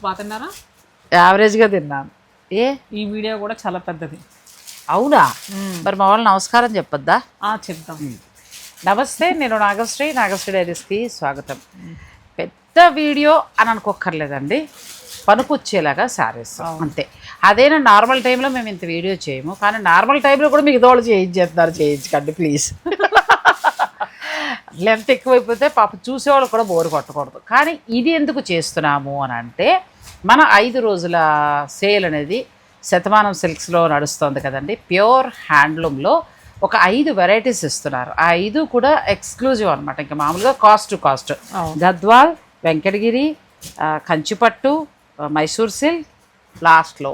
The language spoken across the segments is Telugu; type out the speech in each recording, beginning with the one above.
బాగా తిన్నారా? యావరేజ్గా తిన్నాను. ఈ వీడియో కూడా చాలా పెద్దది. అవునా? మరి మా వాళ్ళు నమస్కారం చెప్పొద్దా? చెప్తాం. నమస్తే, నేను నాగశ్రీ డైరీస్కి స్వాగతం. పెద్ద వీడియో అని అనుకోక్కర్లేదండి, పనికొచ్చేలాగా శారీస్ అంతే. అదేనా నార్మల్ టైంలో మేము ఇంత వీడియో చేయము, కానీ నార్మల్ టైంలో కూడా మీకు దోళ్ళు చేయించకండి ప్లీజ్. లెంత్ ఎక్కువైపోతే పాప చూసేవాళ్ళు కూడా బోరు కొట్టకూడదు. కానీ ఇది ఎందుకు చేస్తున్నాము అని అంటే, మన 5 రోజుల సేల్ అనేది శతమానం సిల్క్స్లో నడుస్తుంది కదండి. ప్యూర్ హ్యాండ్లూమ్లో ఒక 5 వెరైటీస్ ఇస్తున్నారు. ఆ 5 కూడా ఎక్స్క్లూజివ్ అనమాట. ఇంకా మామూలుగా కాస్ట్ గద్వాల్, వెంకటగిరి, కంచిపట్టు, మైసూర్ సిల్క్, లాస్ట్లో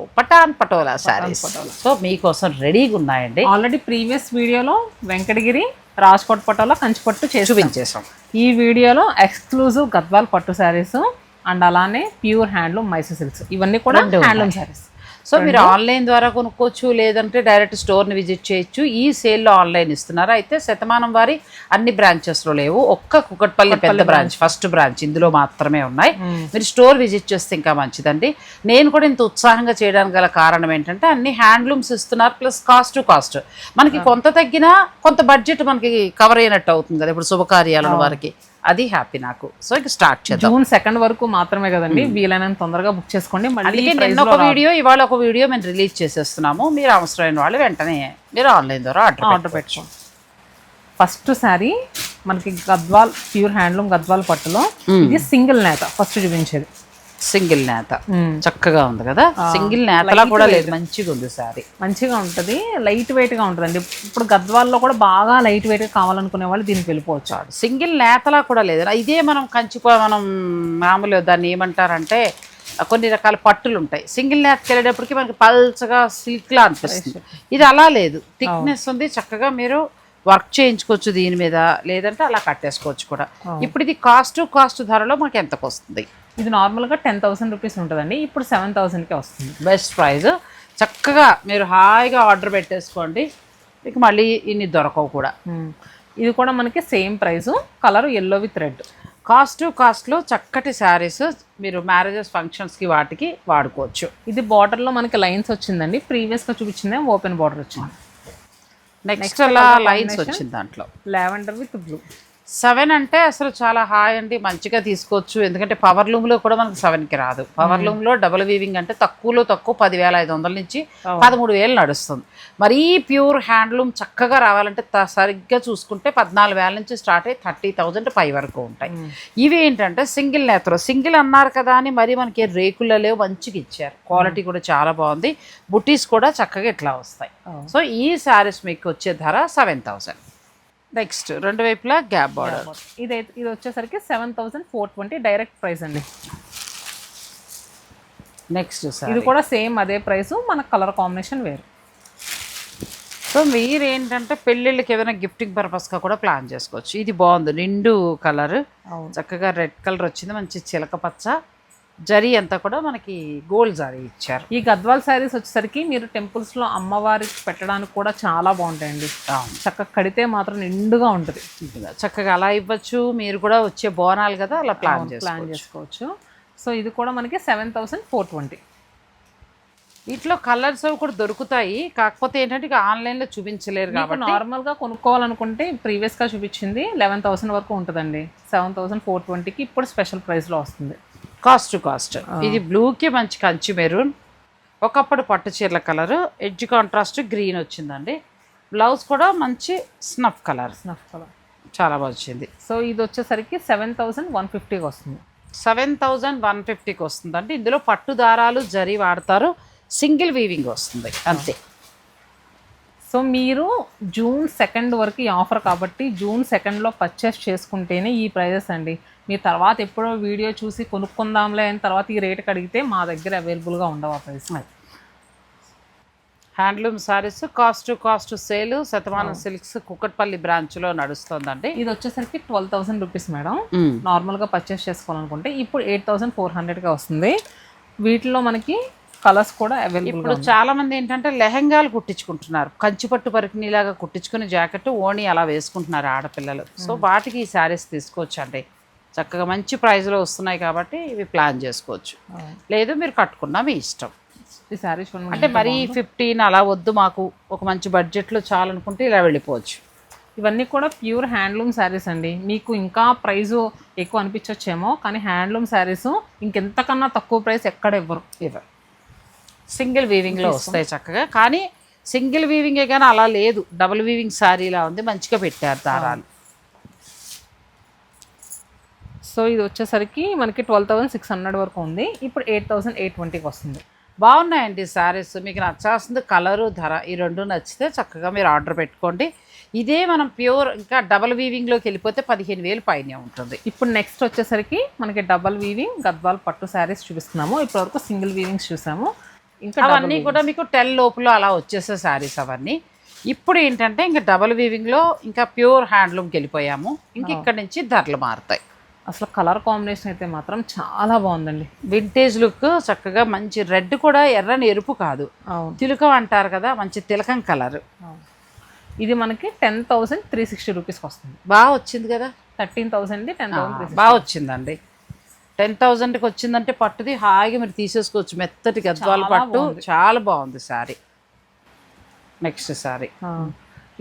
పటోలా శారీస్. సో మీకోసం రెడీగా ఉన్నాయండి. ఆల్రెడీ ప్రీవియస్ వీడియోలో వెంకటగిరి, రాజ్కోట్ పటోలా, కంచిపట్టు చూపించేసాం. ఈ వీడియోలో ఎక్స్క్లూజివ్ గద్వాల్ పట్టు శారీస్ అండ్ అలానే ప్యూర్ హ్యాండ్లూమ్ మైసూర్ సిల్క్స్, ఇవన్నీ కూడా హ్యాండ్లూమ్ శారీస్. సో మీరు ఆన్లైన్ ద్వారా కొనుక్కోవచ్చు, లేదంటే డైరెక్ట్ స్టోర్ని విజిట్ చేయొచ్చు. ఈ సేల్లో ఆన్లైన్ ఇస్తున్నారు. అయితే శతమానం వారి అన్ని బ్రాంచెస్లో లేవు, ఒక్క కుకట్పల్లి పెద్ద బ్రాంచ్, ఫస్ట్ బ్రాంచ్ ఇందులో మాత్రమే ఉన్నాయి. మీరు స్టోర్ విజిట్ చేస్తే ఇంకా మంచిదండి. నేను కూడా ఇంత ఉత్సాహంగా చేయడానికి గల కారణం ఏంటంటే, అన్ని హ్యాండ్లూమ్స్ ఇస్తున్నారు, ప్లస్ కాస్ట్ మనకి కొంత తగ్గినా కొంత బడ్జెట్ మనకి కవర్ అయినట్టు అవుతుంది కదా ఇప్పుడు శుభకార్యాలను వారికి. అది హ్యాపీ నాకు. సో ఇక స్టార్ట్ చేద్దాం. జూన్ 2 వరకు మాత్రమే కదండి, వీలైనంత తొందరగా బుక్ చేసుకోండి. మళ్ళీ నిన్న ఒక వీడియో, ఇవాళ ఒక వీడియో మేము రిలీజ్ చేసేస్తున్నాము. మీరు అవసరమైన వాళ్ళు వెంటనే మీరు ఆన్లైన్ ద్వారా ఆర్డర్ పెట్టుకోండి. ఫస్ట్ శారీ మనకి గద్వాల్ ప్యూర్ హ్యాండ్లూమ్ గద్వాల్ పట్టులో, ఇది సింగిల్ నేత ఫస్ట్ చూపించేది. సింగిల్ నేత చక్కగా ఉంది కదా. సింగిల్ నేతలా కూడా లేదు, మంచిగా ఉంది శారీ. మంచిగా ఉంటుంది, లైట్ వెయిట్ గా ఉంటుందండి. ఇప్పుడు గద్వాల్లో కూడా బాగా లైట్ వెయిట్ గా కావాలనుకునే వాళ్ళు దీనికి వెళ్ళిపోవచ్చు. సింగిల్ నేతలా కూడా లేదు. ఇదే మనం మనం మామూలు దాన్ని ఏమంటారంటే, కొన్ని రకాల పట్టులు ఉంటాయి. సింగిల్ నేతకి వెళ్ళేటప్పటికి మనకి పల్చగా సిల్క్లా అనిపిస్తుంది. ఇది అలా లేదు, థిక్నెస్ ఉంది. చక్కగా మీరు వర్క్ చేయించుకోవచ్చు దీని మీద, లేదంటే అలా కట్టేసుకోవచ్చు కూడా. ఇప్పుడు ఇది కాస్ట్ ధరలో మనకి ఎంతకు వస్తుంది? ఇది నార్మల్గా 10,000 రూపీస్ ఉంటుందండి, ఇప్పుడు 7,000కే వస్తుంది. Best price. చక్కగా మీరు హాయిగా ఆర్డర్ పెట్టేసుకోండి, ఇక మళ్ళీ ఇన్ని దొరకవు కూడా. ఇది కూడా మనకి same price, colour yellow with red. కాస్ట్లో చక్కటి శారీస్ మీరు మ్యారేజెస్ ఫంక్షన్స్కి వాటికి వాడుకోవచ్చు. ఇది బార్డర్లో మనకి లైన్స్ వచ్చిందండి, ప్రీవియస్గా చూపించిందే ఓపెన్ బార్డర్ వచ్చింది. నెక్స్ట్ అలా లైన్స్ వచ్చింది దాంట్లో, లావెండర్ విత్ బ్లూ. 7 అంటే అసలు చాలా హాయ్ అండి, మంచిగా తీసుకోవచ్చు. ఎందుకంటే పవర్ లూమ్లో కూడా మనకు 7కి రాదు. పవర్ లూమ్లో డబుల్ వీవింగ్ అంటే తక్కువలో తక్కువ 10,500 నుంచి 13,000 నడుస్తుంది. మరీ ప్యూర్ హ్యాండ్లూమ్ చక్కగా రావాలంటే సరిగ్గా చూసుకుంటే 14,000 నుంచి స్టార్ట్ అయ్యి 30,000 పై వరకు ఉంటాయి. ఇవి ఏంటంటే సింగిల్ నేతలో, సింగిల్ అన్నారు కదా అని మరి మనకి రేకుల్లో లేవు, మంచిగా ఇచ్చారు. క్వాలిటీ కూడా చాలా బాగుంది. బుటీస్ కూడా చక్కగా ఇట్లా వస్తాయి. సో ఈ శారీస్ మీకు వచ్చే ధర 7,000. నెక్స్ట్ రెండు వైపులా గ్యాప్ బార్డర్. ఇది వచ్చేసరికి 7,420 డైరెక్ట్ ప్రైస్ అండి. నెక్స్ట్ ఇది కూడా సేమ్ అదే ప్రైస్, మన కలర్ కాంబినేషన్ వేరు. సో మీరు ఏంటంటే పెళ్ళిళ్ళకి ఏదైనా గిఫ్టింగ్ పర్పస్గా కూడా ప్లాన్ చేసుకోవచ్చు. ఇది బాగుంది, నిండు కలర్, చక్కగా రెడ్ కలర్ వచ్చింది, మంచి చిలక పచ్చ జరీ అంతా కూడా మనకి గోల్డ్ జరీ ఇచ్చారు. ఈ గద్వాల్ శారీస్ వచ్చేసరికి మీరు టెంపుల్స్లో అమ్మవారికి పెట్టడానికి కూడా చాలా బాగుంటాయండి. చక్కగా కడితే మాత్రం నిండుగా ఉంటుంది. చక్కగా అలా ఇవ్వచ్చు. మీరు కూడా వచ్చే బోనాలు కదా, అలా ప్లాన్ చేసుకోవచ్చు. సో ఇది కూడా మనకి 7,420. వీటిలో కలర్స్ అవి కూడా దొరుకుతాయి, కాకపోతే ఏంటంటే ఇక ఆన్లైన్లో చూపించలేరు కాబట్టి నార్మల్గా కొనుక్కోవాలనుకుంటే ప్రీవియస్గా చూపించింది 11,000 వరకు ఉంటుందండి. 7,420కి ఇప్పుడు స్పెషల్ ప్రైస్లో వస్తుంది. కాస్ట్. ఇది బ్లూకి మంచి కంచి మెరూన్, ఒకప్పుడు పట్టు చీరల కలరు, ఎడ్జ్ కాంట్రాస్ట్ గ్రీన్ వచ్చిందండి. బ్లౌజ్ కూడా మంచి స్నఫ్ కలర్ చాలా బాగా వచ్చింది. సో ఇది వచ్చేసరికి 7,150కి వస్తుంది. 7,150కి వస్తుందండి. ఇందులో పట్టు దారాలు జరీ వాడతారు, సింగిల్ వీవింగ్ వస్తుంది అంతే. సో మీరు జూన్ 2 వరకు ఈ ఆఫర్ కాబట్టి జూన్ 2లో పర్చేస్ చేసుకుంటేనే ఈ ప్రైజెస్ అండి. మీ తర్వాత ఎప్పుడో వీడియో చూసి కొనుక్కుందాంలే అని తర్వాత ఈ రేటుకి అడిగితే మా దగ్గర అవైలబుల్గా ఉండవు ఆ price. Handloom saris cost sale Shatamanam silks Kukatpally బ్రాంచ్లో నడుస్తుందండి. ఇది వచ్చేసరికి 12,000 రూపీస్ మేడం. నార్మల్గా పర్చేస్ చేసుకోవాలనుకుంటే ఇప్పుడు 8,400గా వస్తుంది. వీటిలో మనకి కలర్స్ కూడా అవైలబుల్. ఇప్పుడు చాలా మంది ఏంటంటే లెహంగాలు కుట్టించుకుంటున్నారు, కంచిపట్టు పరికిణీలాగా కుట్టించుకుని జాకెట్ ఓణి అలా వేసుకుంటున్నారు ఆడపిల్లలు. సో వాటికి ఈ శారీస్ తీసుకోవచ్చండి. చక్కగా మంచి ప్రైస్లో వస్తున్నాయి కాబట్టి ఇవి ప్లాన్ చేసుకోవచ్చు. లేదు మీరు కట్టుకున్నా మీ ఇష్టం. ఈ శారీ చూడండి, అంటే మరీ 15 అలా వద్దు మాకు, ఒక మంచి బడ్జెట్లో చాలనుకుంటే ఇలా వెళ్ళిపోవచ్చు. ఇవన్నీ కూడా ప్యూర్ హ్యాండ్లూమ్ శారీస్ అండి. మీకు ఇంకా ప్రైస్ ఎక్కువ అనిపించవచ్చేమో, కానీ హ్యాండ్లూమ్ శారీస్ ఇంకెంతకన్నా తక్కువ ప్రైస్ ఎక్కడ ఇవ్వరు. సింగిల్ వీవింగ్లో వస్తాయి చక్కగా, కానీ సింగిల్ వీవింగే కానీ అలా లేదు, డబుల్ వీవింగ్ శారీలా ఉంది, మంచిగా పెట్టారు దారాలు. సో ఇది వచ్చేసరికి మనకి 12,600 వరకు ఉంది. ఇప్పుడు 8,820కి వస్తుంది. బాగున్నాయండి శారీస్. మీకు నచ్చాల్సింది కలరు, ధర, ఈ రెండు నచ్చితే చక్కగా మీరు ఆర్డర్ పెట్టుకోండి. ఇదే మనం ప్యూర్ ఇంకా డబల్ వీవింగ్లోకి వెళ్ళిపోతే 15,000 పైనే ఉంటుంది. ఇప్పుడు నెక్స్ట్ వచ్చేసరికి మనకి డబల్ వీవింగ్ గద్వాల్ పట్టు శారీస్ చూపిస్తున్నాము. ఇప్పటివరకు సింగిల్ వీవింగ్స్ చూసాము. ఇంకా అవన్నీ కూడా మీకు 10 లోపల అలా వచ్చేసే శారీస్ అవన్నీ. ఇప్పుడు ఏంటంటే ఇంకా డబల్ వీవింగ్లో ఇంకా ప్యూర్ హ్యాండ్లూమ్కి వెళ్ళిపోయాము. ఇంక ఇక్కడ నుంచి ధరలు మారుతాయి. అసలు కలర్ కాంబినేషన్ అయితే మాత్రం చాలా బాగుందండి. వింటేజ్ లుక్ చక్కగా, మంచి రెడ్ కూడా ఎర్రని ఎరుపు కాదు, తిలకం అంటారు కదా, మంచి తిలకం కలర్. ఇది మనకి 10,360 రూపీస్కి వస్తుంది. బాగా వచ్చింది కదా. 13,000 10,000 బాగా వచ్చిందండి. 10,000కి వచ్చిందంటే పట్టుది హాయిగా మీరు తీసేసుకోవచ్చు. మెత్తటి గద్వాల పట్టు చాలా బాగుంది శారీ. నెక్స్ట్ శారీ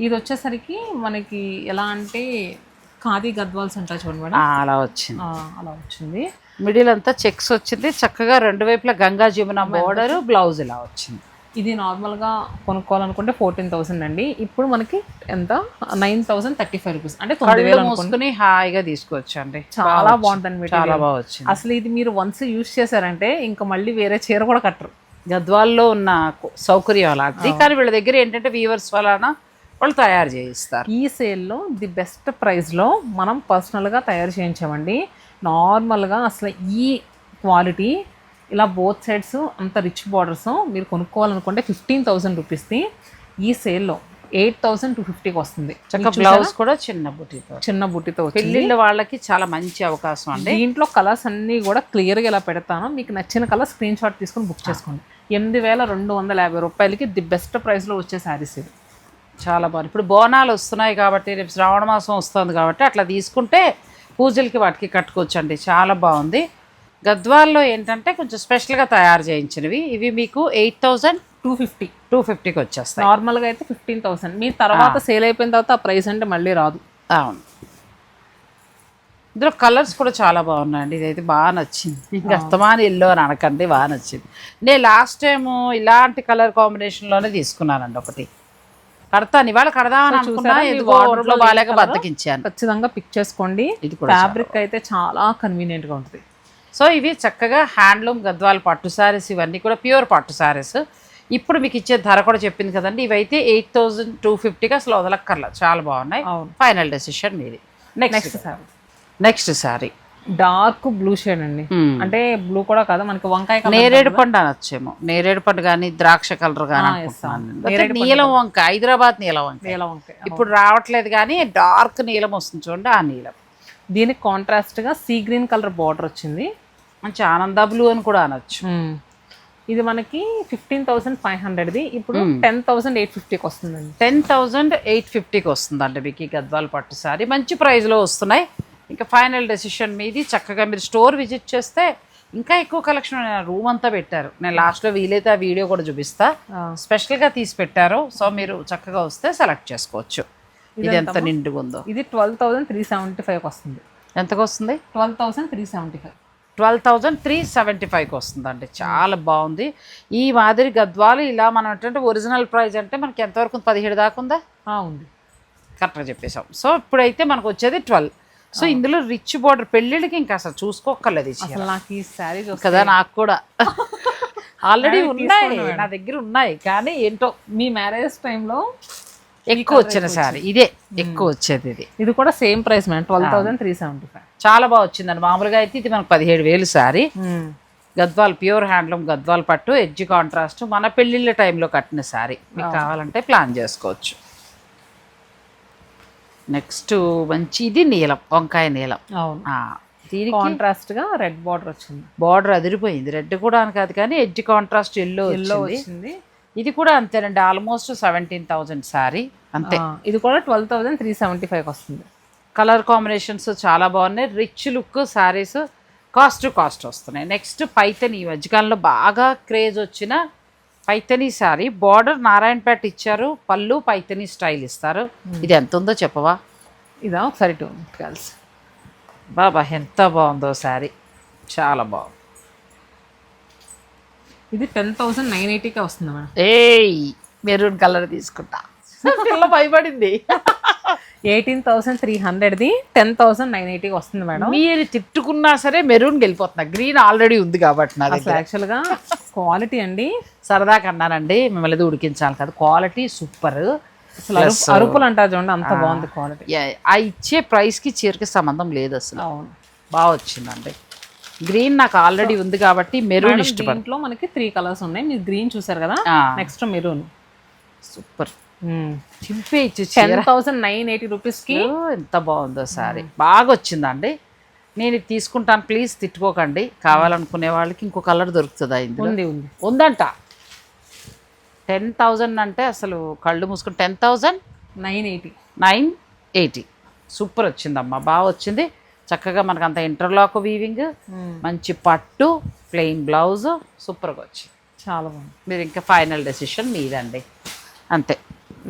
ఇది వచ్చేసరికి మనకి ఎలా అంటే ఖాదీ గద్వాల్స్ ఉంటాయి చూడండి మేడం, అలా వచ్చింది. అలా వచ్చింది. మిడిల్ అంతా చెక్స్ వచ్చింది చక్కగా, రెండు వైపులా గంగా జమున బోర్డర్, బ్లౌజ్ ఇలా వచ్చింది. ఇది నార్మల్గా కొనుక్కోవాలనుకుంటే 14,000 అండి. ఇప్పుడు మనకి ఎంత 9,035 రూపీస్, అంటే 9,000 మూసుకుని హాయిగా తీసుకోవచ్చు అండి. చాలా బాగుంటుంది, చాలా బాగా వచ్చింది. అసలు ఇది మీరు వన్స్ యూజ్ చేశారంటే ఇంకా మళ్ళీ వేరే చీర కూడా కట్టరు. గద్వాల్లో ఉన్న సౌకర్యం అలాంటిది, కానీ వీళ్ళ దగ్గర ఏంటంటే వీవర్స్ వలన వాళ్ళు తయారు చేయిస్తారు. ఈ సేల్లో ది బెస్ట్ ప్రైస్లో మనం పర్సనల్గా తయారు చేయించామండి. నార్మల్గా అసలు ఈ క్వాలిటీ ఇలా బోత్ సైడ్స్ అంత రిచ్ బార్డర్స్ మీరు కొనుక్కోవాలనుకుంటే 15,000 రూపీస్ది ఈ సేల్లో 8,250కి వస్తుంది. బ్లౌజ్ కూడా చిన్న బుట్టితో పెళ్ళిళ్ళ వాళ్ళకి చాలా మంచి అవకాశం అండి. దీంట్లో కలర్స్ అన్నీ కూడా క్లియర్గా ఇలా పెడతాను. మీకు నచ్చిన కలర్ స్క్రీన్ షాట్ తీసుకొని బుక్ చేసుకోండి. 8,250 రూపాయలకి ది బెస్ట్ ప్రైస్లో వచ్చే శారీస్ ఇది. చాలా బాగుంది. ఇప్పుడు బోనాలు వస్తున్నాయి కాబట్టి, రేపు శ్రావణ మాసం వస్తుంది కాబట్టి అట్లా తీసుకుంటే పూజలకి వాటికి కట్టుకోవచ్చండి. చాలా బాగుంది. గద్వాల్లో ఏంటంటే కొంచెం స్పెషల్గా తయారు చేయించినవి ఇవి. మీకు 8,250కి వచ్చేస్తాయి. నార్మల్గా అయితే 15,000. మీ తర్వాత సేల్ అయిపోయిన తర్వాత ఆ ప్రైస్ అంటే మళ్ళీ రాదు. అవును. ఇందులో కలర్స్ కూడా చాలా బాగున్నాయండి. ఇదైతే బాగా నచ్చింది. ఇంకా అస్తమాన్ ఎల్లో అని అనకండి, బాగా నచ్చింది. నేను లాస్ట్ టైము ఇలాంటి కలర్ కాంబినేషన్లోనే తీసుకున్నానండి ఒకటి. కడతాను, ఇవాళ కడదామని అనుకున్నా, బాగాలేక బద్దకించాను. ఖచ్చితంగా పిక్ చేసుకోండి. ఇది ఫ్యాబ్రిక్ అయితే చాలా కన్వీనియంట్గా ఉంటుంది. సో ఇవి చక్కగా హ్యాండ్లూమ్ గద్వాల్ పట్టు శారీస్, ఇవన్నీ కూడా ప్యూర్ పట్టు శారీస్. ఇప్పుడు మీకు ఇచ్చే ధర కూడా చెప్పింది కదండి, ఇవైతే 8,250కి అసలు వదలక్కర్లా, చాలా బాగున్నాయి. ఫైనల్ డెసిషన్ మీది. Next sari dark blue shade అండి. అంటే బ్లూ కూడా కాదు, మనకి వంకాయ నేరేడు పండు అనొచ్చేమో. నేరేడు పండు కానీ ద్రాక్ష కలర్ కానీ, నీలం వంకాయ, హైదరాబాద్ నీలం వంకాయ ఇప్పుడు రావట్లేదు కానీ డార్క్ నీలం వస్తుంది చూడండి, ఆ నీలం. దీనికి కాంట్రాస్ట్ గా సీ గ్రీన్ కలర్ బార్డర్ వచ్చింది. మంచి ఆనంద బ్లూ అని కూడా అనొచ్చు. ఇది మనకి 15,500ది ఇప్పుడు 10,850కి వస్తుందండి. 10,850కి వస్తుందండి మీకు ఈ గద్వాల్ పట్టు సారీ. మంచి ప్రైస్లో వస్తున్నాయి. ఇంకా ఫైనల్ డెసిషన్ మీది. చక్కగా మీరు స్టోర్ విజిట్ చేస్తే ఇంకా ఎక్కువ కలెక్షన్ రూమ్ అంతా పెట్టారు. నేను లాస్ట్లో వీలైతే ఆ వీడియో కూడా చూపిస్తా, స్పెషల్గా తీసి పెట్టారు. సో మీరు చక్కగా వస్తే సెలెక్ట్ చేసుకోవచ్చు. ఇది ఎంత నిండుగా ఉందో. ఇది 12,375కి వస్తుంది. ఎంతకు వస్తుంది? 12,375. 12,375కి వస్తుందండి. చాలా బాగుంది. ఈ మాదిరి గద్వాలు ఇలా మనం ఏంటంటే ఒరిజినల్ ప్రైస్ అంటే మనకి ఎంతవరకు 17 దాకా ఉందా? ఉంది, కరెక్ట్గా చెప్పేసాం. సో ఇప్పుడైతే మనకు వచ్చేది 12. సో ఇందులో రిచ్ బార్డర్, పెళ్ళిళ్ళకి ఇంకా అసలు చూసుకోక్కర్లేదు. నాకు ఈ శారీ కదా, నాకు కూడా ఆల్రెడీ ఉన్నాయి, నా దగ్గర ఉన్నాయి. కానీ ఏంటో మీ మ్యారేజ్ టైంలో ఎక్కువ వచ్చిన శారీ ఇదే, ఎక్కువ వచ్చేది ఇది. ఇది కూడా సేమ్ ప్రైస్ మేడం, 12,375. చాలా బాగా వచ్చిందండి. మామూలుగా అయితే ఇది మనకు 17,000 శారీ. గద్వాల్ ప్యూర్ హ్యాండ్లూమ్ గద్వాల్ పట్టు, ఎడ్జ్ కాంట్రాస్ట్, మన పెళ్ళిళ్ళ టైంలో కట్టిన శారీ. మీకు కావాలంటే ప్లాన్ చేసుకోవచ్చు. నెక్స్ట్ మంచి ఇది నీలం, వంకాయ నీలం. దీనికి కాంట్రాస్ట్ గా రెడ్ బార్డర్ వచ్చింది. బార్డర్ అదిరిపోయింది. రెడ్ కూడా అని కాదు కానీ ఎడ్జ్ కాంట్రాస్ట్ ఎల్లో వచ్చింది. ఇది కూడా అంతేనండి, ఆల్మోస్ట్ 17,000 శారీ అంతే. ఇది కూడా 12,375 వస్తుంది. కలర్ కాంబినేషన్స్ చాలా బాగున్నాయి. రిచ్ లుక్ శారీస్, కాస్ట్ వస్తున్నాయి. నెక్స్ట్ పైతని, ఈ మధ్యకాలంలో బాగా క్రేజ్ వచ్చిన పైతని శారీ. బార్డర్ నారాయణపేట ఇచ్చారు, పళ్ళు పైతని స్టైల్ ఇస్తారు. ఇది ఎంత ఉందో చెప్పవా? ఇదా ఒకసారి టూ కలిసి బాబా ఎంత బాగుందో శారీ, చాలా బాగుంది. ఇది 10,980కే వస్తుంది మేడం. ఏయ్ మెరూన్ కలర్ తీసుకుంటా. పిల్ల భయపడింది. 18,300ది 10,980కి వస్తుంది మేడం. మీరు తిట్టుకున్నా సరే మెరూన్ వెళ్ళిపోతున్నా. గ్రీన్ ఆల్రెడీ ఉంది కాబట్టి నా అసలు దగ్గర. యాక్చువల్గా క్వాలిటీ అండి, సరదా కన్నానండి, మిమ్మల్ని ఉడికించాలి కదా. Quality super. అసలు అరుపులు అంటారు చూడండి, అంత బాగుంది క్వాలిటీ. ఆ ఇచ్చే ప్రైస్కి చీరకి సంబంధం లేదు అసలు. అవును, బాగా వచ్చిందండి. గ్రీన్ నాకు ఆల్రెడీ ఉంది కాబట్టి మెరూన్ ఇష్టపడి. దీంట్లో మనకి 3 కలర్స్ ఉన్నాయి. మీరు గ్రీన్ చూసారు కదా, నెక్స్ట్ మెరూన్. సూపర్. చింపే ఇచ్చి 10,980 రూపీస్కి ఎంత బాగుందో సారీ. బాగా వచ్చిందండి. నేను ఇది తీసుకుంటాను, ప్లీజ్ తిట్టుకోకండి. కావాలనుకునే వాళ్ళకి ఇంకో కలర్ దొరుకుతుందా? ఉంది ఉందంట. 10,000 అంటే అసలు కళ్ళు మూసుకుని 10,980 సూపర్ వచ్చిందమ్మా, బాగా వచ్చింది. చక్కగా మనకు అంత ఇంటర్లాక్ వీవింగ్, మంచి పట్టు, ప్లెయిన్ బ్లౌజ్, సూపర్గా వచ్చింది. చాలా బాగుంది. మీరు ఇంకా ఫైనల్ డెసిషన్ మీదండి, అంతే.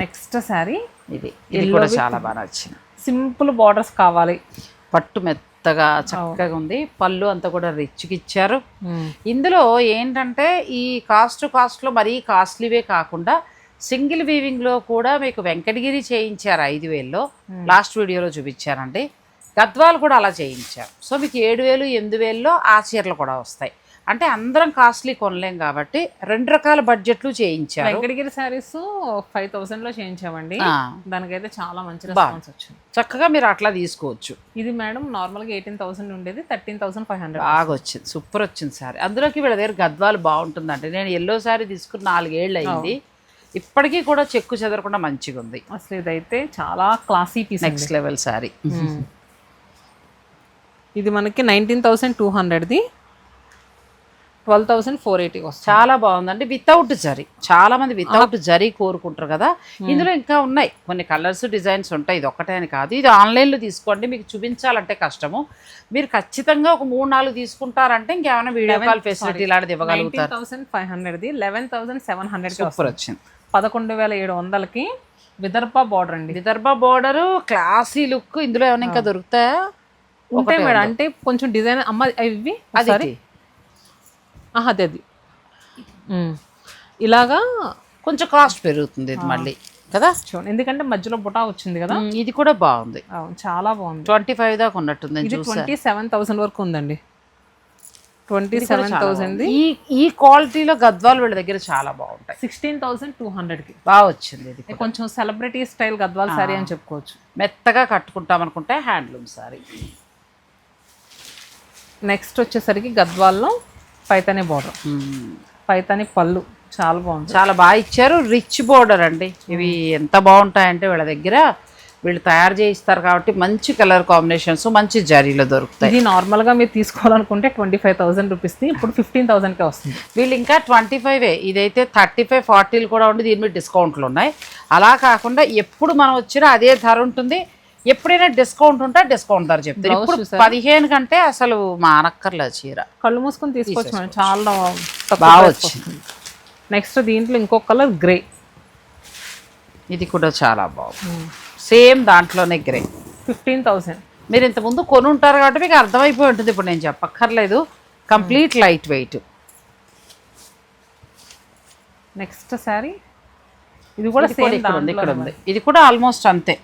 నెక్స్ట్ శారీ ఇది కూడా చాలా బాగా నచ్చింది. సింపుల్ బార్డర్స్ కావాలి, పట్టు మెత్తగా చక్కగా ఉంది. పళ్ళు అంతా కూడా రిచ్కి ఇచ్చారు. ఇందులో ఏంటంటే ఈ కాస్ట్లో మరీ కాస్ట్లీవే కాకుండా సింగిల్ వీవింగ్లో కూడా మీకు వెంకటగిరి చేయించారు 5,000లో. లాస్ట్ వీడియోలో చూపించారండి. గద్వాలు కూడా అలా చేయించారు. సో మీకు 7,000, 8,000లో ఆ చీరలు కూడా వస్తాయి. అంటే అందరం కాస్ట్లీ కొనలేం కాబట్టి 2 రకాల బడ్జెట్లు చేయించారు. వెంకటగిరి శారీస్ 5,000లో చేయించామండి. దానికైతే చాలా మంచి రెస్పాన్స్ వచ్చింది. చక్కగా మీరు అట్లా తీసుకోవచ్చు. ఇది మేడం నార్మల్గా 18,000 ఉండేది, 13,500 బాగా వచ్చింది. సూపర్ వచ్చింది సారీ. అందులోకి వీళ్ళ దగ్గర గద్వాలు బాగుంటుందండి. నేను ఎల్లో శారీ తీసుకుని 4 ఏళ్ళు అయింది. ఇప్పటికీ కూడా చెక్కు చెదరకుండా మంచిగా ఉంది. అసలు ఇదైతే చాలా classy piece, next level sari. ఇది మనకి 19,200ది 12,480 వస్తుంది. చాలా బాగుందండి. వితౌట్ జరీ, చాలా మంది వితౌట్ జరీ కోరుకుంటారు కదా. ఇందులో ఇంకా ఉన్నాయి కొన్ని కలర్స్, డిజైన్స్ ఉంటాయి. ఇది ఒక్కటే అని కాదు. ఇది ఆన్లైన్లో తీసుకోండి, మీకు చూపించాలంటే కష్టము. మీరు ఖచ్చితంగా ఒక 3-4 తీసుకుంటారంటే ఇంకేమైనా వీడియో కాల్ ఫెసిలిటీ ఇలాంటిది ఇవ్వగలుగుతారు. 19,500ది 11,700 సూపర్ వచ్చింది. 11,700కి విదర్భ బార్డర్ అండి. Vidarbha border, classy look. ఇందులో ఏమైనా ఇంకా దొరుకుతాయా? ఉంటాయి మేడం. అంటే కొంచెం డిజైన్ అమ్మ ఇవి అది అది ఇలాగా కొంచెం కాస్ట్ పెరుగుతుంది ఇది మళ్ళీ కదా, చూడండి. ఎందుకంటే మధ్యలో బుటా వచ్చింది కదా. ఇది కూడా బాగుంది, చాలా బాగుంది. 25 దాకా ఉన్నట్టుంది. ఇది 27,000 వరకు ఉందండి. 27,000. ఈ క్వాలిటీలో గద్వాలు వీళ్ళ దగ్గర చాలా బాగుంటాయి. 16,200కి బాగా వచ్చింది. ఇది కొంచెం సెలబ్రిటీ స్టైల్ గద్వాల్ సారీ అని చెప్పుకోవచ్చు. మెత్తగా కట్టుకుంటాం అనుకుంటే హ్యాండ్లూమ్ సారీ. నెక్స్ట్ వచ్చేసరికి గద్వాల్లో పైతాని బార్డర్, పైతాని పళ్ళు చాలా బాగుంది. చాలా బాగా ఇచ్చారు. రిచ్ బోర్డర్ అండి. ఇవి ఎంత బాగుంటాయంటే వీళ్ళ దగ్గర వీళ్ళు తయారు చేయిస్తారు కాబట్టి మంచి కలర్ కాంబినేషన్స్, మంచి జరీలో దొరుకుతాయి. ఇది నార్మల్గా మీరు తీసుకోవాలనుకుంటే 25,000 రూపీస్ది ఇప్పుడు 15,000కే వస్తుంది. వీళ్ళు ఇంకా 25. ఇదైతే 35, 40 కూడా ఉండి దీని మీద డిస్కౌంట్లు ఉన్నాయి. అలా కాకుండా ఎప్పుడు మనం వచ్చినా అదే ధర ఉంటుంది. ఎప్పుడైనా డిస్కౌంట్ ఉంటే డిస్కౌంట్ ధర చెప్తారు. ఇప్పుడు 15 కంటే అసలు మానక్కర్లేదు చీర. కళ్ళు మూసుకొని తీసుకోవచ్చు, చాలా బాగా వచ్చింది. నెక్స్ట్ దీంట్లో ఇంకొక కలర్ గ్రే. ఇది కూడా చాలా బాగుంది. సేమ్ దాంట్లోనే గ్రే. 15,000. మీరు ఇంతకుముందు కొని ఉంటారు కాబట్టి మీకు అర్థమైపోయి ఉంటుంది. ఇప్పుడు నేను చెప్పక్కర్లేదు. Complete light weight. Next sari ఇది కూడా సేమ్ ఇక్కడ ఉంది. ఇది కూడా ఆల్మోస్ట్ అంతే.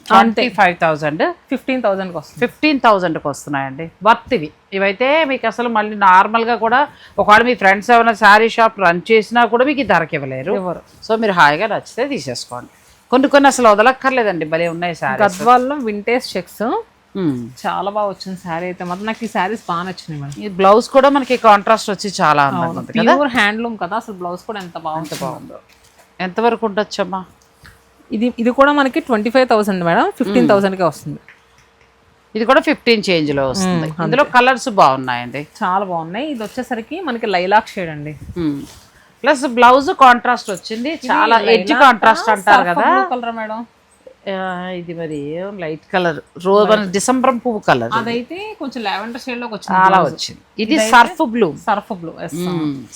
25,000, 15,000కి వస్తుంది. 15,000కి వస్తున్నాయండి. వర్త్ ఇవి. ఇవైతే మీకు అసలు మళ్ళీ నార్మల్గా కూడా ఒకవేళ మీ ఫ్రెండ్స్ ఏమైనా శారీ షాప్ రన్ చేసినా కూడా మీకు ధరకి ఇవ్వలేరు. సో మీరు హాయిగా నచ్చితే తీసేసుకోండి. కొన్ని అసలు వదలక్కర్లేదండి, భలే ఉన్నాయి శారీ. గద్వాల్లో వింటేజ్ చెక్స్ చాలా బాగా వచ్చింది శారీ అయితే మాత్రం. నాకు ఈ శారీస్ బాగా నచ్చినాయి మేడం. ఈ బ్లౌజ్ కూడా మనకి కాంట్రాస్ట్ వచ్చి చాలా ప్యూర్ హ్యాండ్లూమ్ కదా. అసలు బ్లౌజ్ కూడా ఎంత బాగుందో. ఎంతవరకు ఉండొచ్చమ్మా? ఇది కూడా మనకి 25,000 మేడం, 15,000కే వస్తుంది. ఇది కూడా 15 చేంజ్లో వస్తుంది. అందులో కలర్స్ బాగున్నాయండి, చాలా బాగున్నాయి. ఇది వచ్చేసరికి మనకి లైలాక్ షేడ్ అండి. ప్లస్ బ్లౌజ్ కాంట్రాస్ట్ వచ్చింది. చాలా ఎడ్జ్ కాంట్రాస్ట్ అంటారు కదా. కలర్ మేడం, ఇది మరి లైట్ కలర్ మన డిసెంబర్ పువ్వు కలర్ అదైతే కొంచెం లావెండర్ షేడ్ లోకి వచ్చింది, అలా వచ్చింది. ఇది Surf blue, Surf blue,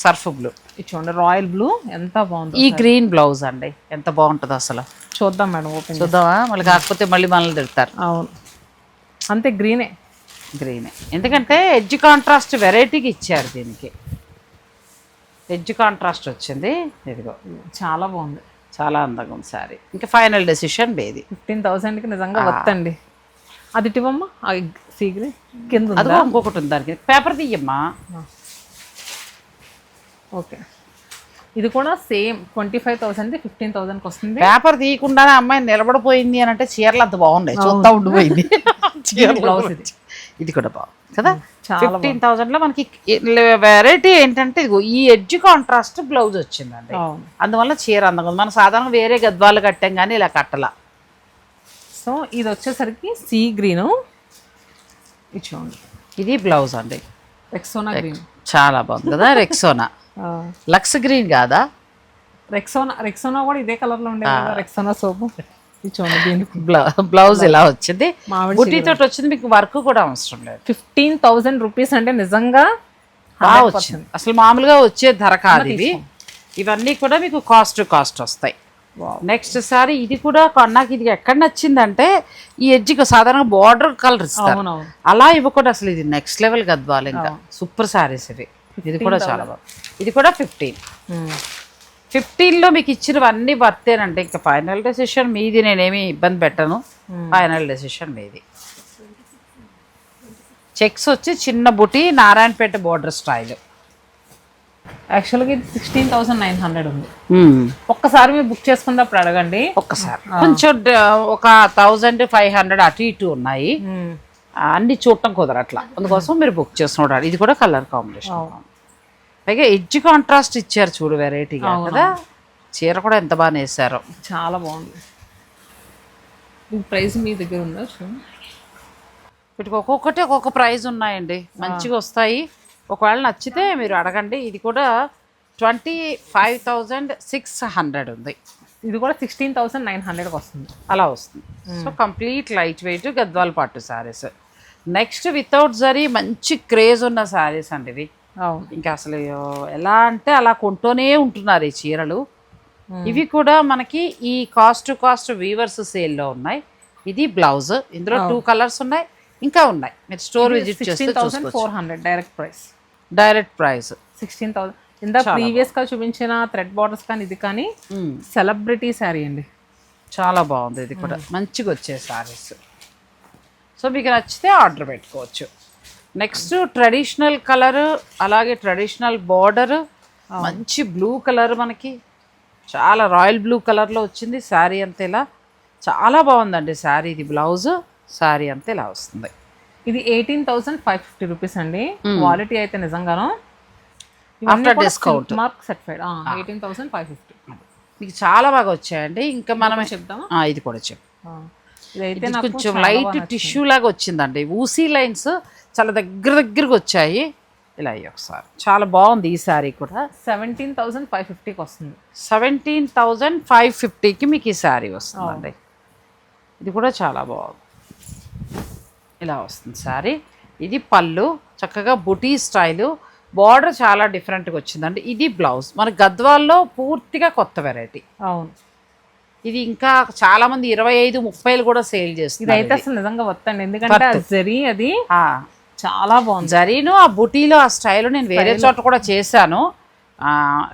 Surf blue. ఇది చూడండి రాయల్ బ్లూ ఎంత బాగుంది. ఈ గ్రీన్ బ్లౌజ్ అండి ఎంత బాగుంటుంది అసలు. చూద్దాం మేడం, ఓపెన్ చూద్దామా? మళ్ళీ కాకపోతే మళ్ళీ మనల్ని తిడతారు. అవును అంతే, గ్రీనే. ఎందుకంటే ఎడ్జ్ కాంట్రాస్ట్ వెరైటీకి ఇచ్చారు దీనికి. ఎడ్జ్ కాంట్రాస్ట్ వచ్చింది. ఇదిగో చాలా బాగుంది, చాలా అందంగా ఉంది సారీ. ఇంకా ఫైనల్ డెసిషన్ బేది. 15,000కి నిజంగా వద్దండి. అది ఇవ్వమ్మా, సీ గ్రీన్ కింద అది ఇంకొకటి ఉంది దానికి. పేపర్ తీయమ్మా. ఓకే, ఇది కూడా సేమ్ 25,000 15,000కి వస్తుంది. పేపర్ తీయకుండానే అమ్మాయి నిలబడిపోయింది అని అంటే చీరలు అంత బాగున్నాయి, చూద్దా ఉండిపోయింది. బ్లౌజ్ ఇది కూడా బాగుంది కదా. 15,000లో మనకి వెరైటీ ఏంటంటే ఇదిగో ఈ ఎడ్జ్ కాంట్రాస్ట్ బ్లౌజ్ వచ్చిందండి. అందువల్ల చీర అందంగా ఉంది. మనం సాధారణ వేరే గద్వాలు కట్టాం కానీ ఇలా కట్టలా. సో ఇది వచ్చేసరికి సీ గ్రీన్, ఇది చూడండి. ఇది బ్లౌజ్ అండి, రెక్సోనా గ్రీన్. చాలా బాగుంది కదా. రెక్సోనా లక్స్ గ్రీన్ కాదా? రెక్సోనా కూడా ఇదే కలర్ లో ఉండేది కదా, రెక్సోనా సోపు. బ్లౌజ్ ఇలా వచ్చింది, బుట్టీతో వచ్చింది. మీకు వర్క్ కూడా అవసరం లేదు. 15,000 రూపీస్ అంటే నిజంగా బాగా వచ్చింది. అసలు మామూలుగా వచ్చే ధర కాదు ఇవి. ఇవన్నీ కూడా మీకు కాస్ట్ వస్తాయి. నెక్స్ట్ సారీ ఇది కూడా నాకు ఇది ఎక్కడ నచ్చిందంటే ఈ ఎడ్జ్కి సాధారణంగా బార్డర్ కలర్ ఇస్తారు, అలా ఇవ్వకూడదు. అసలు ఇది నెక్స్ట్ లెవెల్ గద్వాలి. ఇంకా సూపర్ సారీస్ ఇవి. ఇది కూడా చాలా బాగుంది. ఇది కూడా 15లో మీకు ఇచ్చినవన్నీ వర్తేనంటే ఇంకా ఫైనల్ డెసిషన్ మీది. నేనేమి ఇబ్బంది పెట్టను, ఫైనల్ డెసిషన్ మీది. చెక్స్ వచ్చి చిన్న బుటీ నారాయణపేట బోర్డర్ స్టైల్. యాక్చువల్గా ఇది 16,900 ఉంది. ఒక్కసారి మీరు బుక్ చేసుకున్నప్పుడు అడగండి. ఒక్కసారి కొంచెం ఒక 1,500 అటు ఇటు ఉన్నాయి, అన్ని చూడటం కుదరట్లా. అందుకోసం మీరు బుక్ చేసుకుంటారు. ఇది కూడా కలర్ కాంబినేషన్. పైగా ఎడ్జ్ కాంట్రాస్ట్ ఇచ్చారు చూడు, వెరైటీగా కదా. చీర కూడా ఎంత బాగా వేసారో, చాలా బాగుంది. ప్రైస్ మీ దగ్గర ఉందా? వీటికి ఒక్కొక్కటి ఒక్కొక్క ప్రైస్ ఉన్నాయండి, మంచిగా వస్తాయి. ఒకవేళ నచ్చితే మీరు అడగండి. ఇది కూడా 25,600 ఉంది. ఇది కూడా 16,900కి వస్తుంది, అలా వస్తుంది. So complete light weight Gadwal పట్టు శారీస్. నెక్స్ట్ వితౌట్ జరీ మంచి క్రేజ్ ఉన్న శారీస్ అండి ఇవి. ఇంకా అసలు ఎలా అంటే అలా కొంటూనే ఉంటున్నారు ఈ చీరలు. ఇవి కూడా మనకి ఈ కాస్ట్ వీవర్స్ సేల్లో ఉన్నాయి. ఇది బ్లౌజ్, ఇందులో 2 కలర్స్ ఉన్నాయి, ఇంకా ఉన్నాయి. మీరు స్టోర్ విజిట్ చేస్తే 16,400 డైరెక్ట్ ప్రైస్ 16,000. ఇందా ప్రీవియస్ గా చూపించిన థ్రెడ్ బార్డర్స్ కానీ ఇది కానీ సెలబ్రిటీ శారీ అండి, చాలా బాగుంది. ఇది కూడా మంచిగా వచ్చే శారీస్. సో మీకు నచ్చితే ఆర్డర్ పెట్టుకోవచ్చు. నెక్స్ట్ ట్రెడిషనల్ కలర్, అలాగే ట్రెడిషనల్ బార్డర్, మంచి బ్లూ కలర్, మనకి చాలా రాయల్ బ్లూ కలర్లో వచ్చింది. శారీ అంతా ఇలా చాలా బాగుందండి శారీ. ఇది బ్లౌజ్, శారీ అంతా ఇలా వస్తుంది. ఇది 18,550 రూపీస్ అండి. క్వాలిటీ అయితే నిజంగాను ఆఫ్టర్ డిస్కౌంట్ మార్క్ సర్టిఫైడ్. 18,550 మీకు చాలా బాగా వచ్చాయండి. ఇంకా మనం చెప్తామా? ఇది కూడా చెప్పు. ఇదైతే కొంచెం లైట్ టిష్యూ లాగా వచ్చిందండి. ఊసీ లైన్స్ చాలా దగ్గరకు వచ్చాయి. ఇలా అయ్యి ఒకసారి చాలా బాగుంది. ఈ శారీ కూడా 17,550కి వస్తుంది. 17,550కి మీకు ఈ శారీ వస్తుందండి. ఇది కూడా చాలా బాగుంది. ఇలా వస్తుంది శారీ. ఇది పళ్ళు, చక్కగా బుటీ స్టైలు, బార్డర్ చాలా డిఫరెంట్గా వచ్చిందండి. ఇది బ్లౌజ్. మన గద్వాల్లో పూర్తిగా కొత్త వెరైటీ. అవును, ఇది ఇంకా చాలా మంది 25-30 కూడా సేల్ చేస్తుంది. ఇదైతే అసలు నిజంగా వద్దండి, ఎందుకంటే జరీ అది చాలా బాగుంది. జరీను ఆ బుటీలో ఆ స్టైల్ నేను వేరే చోట కూడా చేశాను,